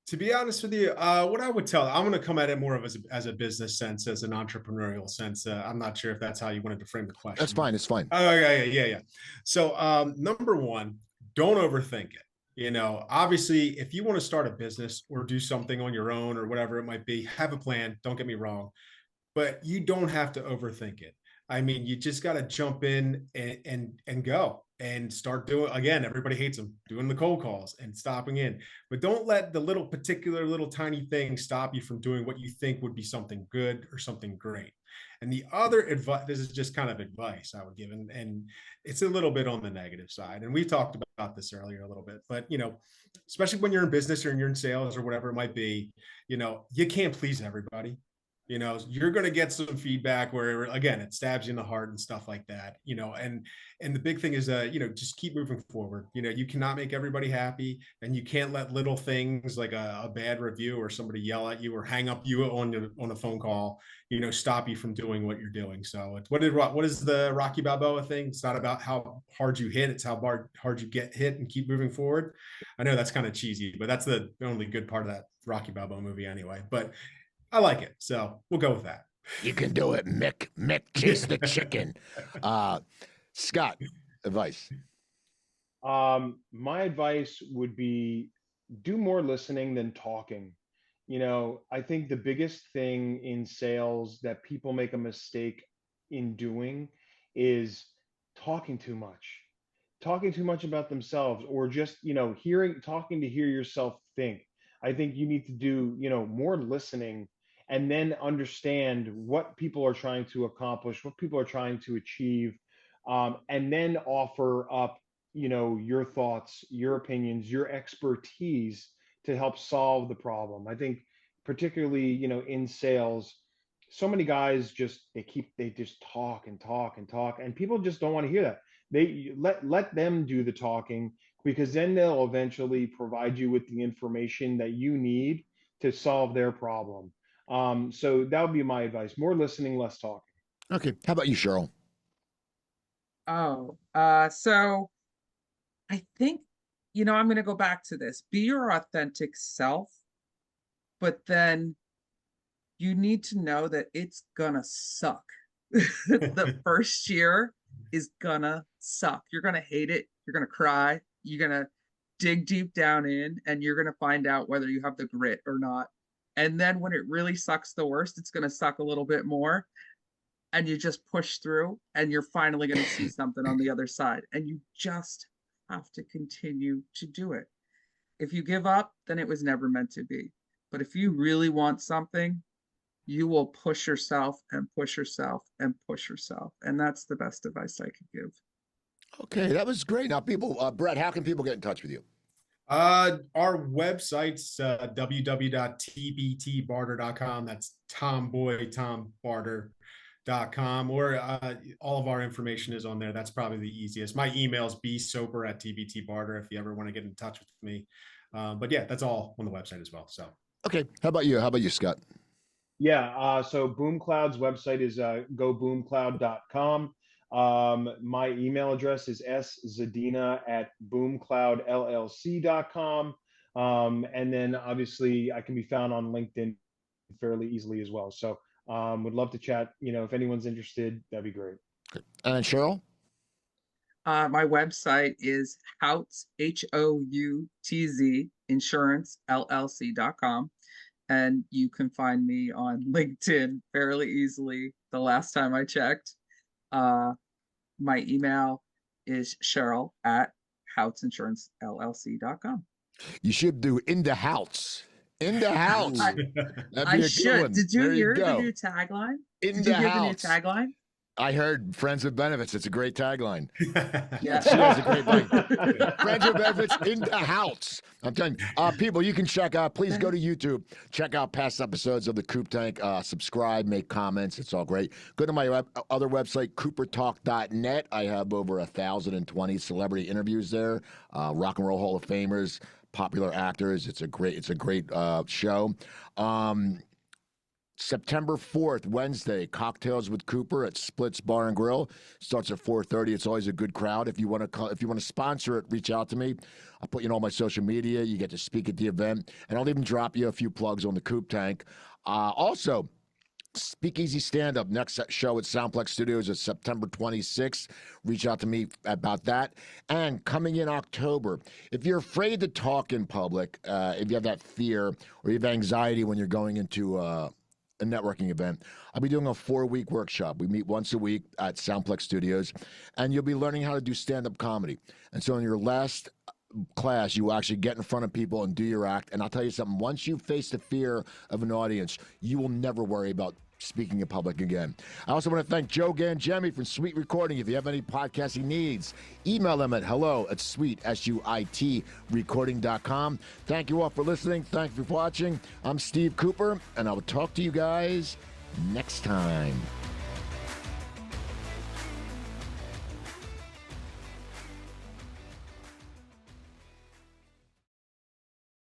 To be honest with you, what I would tell, I'm going to come at it more of as a business sense, as an entrepreneurial sense. I'm not sure if that's how you wanted to frame the question. That's fine. It's fine. Oh, yeah. So, number one, don't overthink it. Obviously, if you want to start a business or do something on your own or whatever it might be, have a plan. Don't get me wrong, but you don't have to overthink it. I mean, you just got to jump in and go and start doing. Again, everybody hates them doing the cold calls and stopping in, but don't let the little particular little tiny thing stop you from doing what you think would be something good or something great. And the other advice, this is just kind of advice I would give, and it's a little bit on the negative side. And we talked about this earlier a little bit, but especially when you're in business or you're in sales or whatever it might be, you can't please everybody. You're going to get some feedback where, again, it stabs you in the heart and stuff like that, and the big thing is, just keep moving forward. You cannot make everybody happy, and you can't let little things like a bad review or somebody yell at you or hang up you on a phone call, stop you from doing what you're doing. So what is the Rocky Balboa thing? It's not about how hard you hit, it's how hard you get hit and keep moving forward. I know that's kind of cheesy, but that's the only good part of that Rocky Balboa movie anyway. But I like it, so we'll go with that. You can do it, Mick. Mick, chase the chicken. Scott, advice. My advice would be do more listening than talking. I think the biggest thing in sales that people make a mistake in doing is talking too much about themselves, or just, talking to hear yourself think. I think you need to do, more listening, and then understand what people are trying to accomplish, what people are trying to achieve, and then offer up, your thoughts, your opinions, your expertise to help solve the problem. I think particularly, in sales, so many guys they just talk and talk and talk, and people just don't want to hear that. They let them do the talking, because then they'll eventually provide you with the information that you need to solve their problem. So that would be my advice: more listening, less talking. Okay. How about you, Cheryl? So I think, I'm going to go back to this. Be your authentic self, but then you need to know that it's gonna suck. The first year is gonna suck. You're gonna hate it. You're gonna cry. You're gonna dig deep down in, and you're gonna find out whether you have the grit or not. And then when it really sucks the worst, it's gonna suck a little bit more. And you just push through, and you're finally gonna see something on the other side. And you just have to continue to do it. If you give up, then it was never meant to be. But if you really want something, you will push yourself and push yourself and push yourself. And that's the best advice I could give. Okay, that was great. Now, Brett, how can people get in touch with you? Our website's www.tbtbarter.com. That's tombarter.com, or all of our information is on there. That's probably the easiest. My email is bsoper@tbtbarter if you ever want to get in touch with me. But yeah, that's all on the website as well. So Okay. How about you? How about you, Scott? Yeah. So BoomCloud's website is goboomcloud.com. My email address is szadina@boomcloudllc.com. And then obviously I can be found on LinkedIn fairly easily as well. So would love to chat. If anyone's interested, that'd be great. Okay. And Cheryl? My website is Houtz, HOUTZ, insuranceLLC.com. And you can find me on LinkedIn fairly easily. The last time I checked, my email is Cheryl@HoutzInsuranceLLC.com. You should do In the House. In the House. I should. Did you hear the new tagline? Did you hear the new tagline? I heard Friends with Benefits. It's a great tagline. Yeah. She has a great line. Friends with Benefits in the house. I'm telling you, people, you can check out, please go to YouTube, check out past episodes of the Coop Tank, subscribe, make comments. It's all great. Go to my other website, coopertalk.net. I have over 1,020 celebrity interviews there, Rock and Roll Hall of Famers, popular actors. It's a great show. September 4th, Wednesday, Cocktails with Cooper at Splits Bar and Grill. Starts at 4:30. It's always a good crowd. If you want to sponsor it, reach out to me. I'll put you on all my social media. You get to speak at the event, and I'll even drop you a few plugs on the Coop Tank. Also, Speakeasy Stand Up. Next show at Soundplex Studios is September 26th. Reach out to me about that. And coming in October, if you're afraid to talk in public, if you have that fear or you have anxiety when you're going into a networking event, I'll be doing a 4-week workshop. We meet once a week at Soundplex Studios, and you'll be learning how to do stand-up comedy. And so in your last class, you will actually get in front of people and do your act. And I'll tell you something, once you face the fear of an audience, you will never worry about speaking in public again. I also want to thank Joe Gangemi from SuiteRecording. If you have any podcasting needs, email them at hello@suite recording.com. Thank you all for listening. Thank you for watching. I'm Steve Cooper, and I will talk to you guys next time.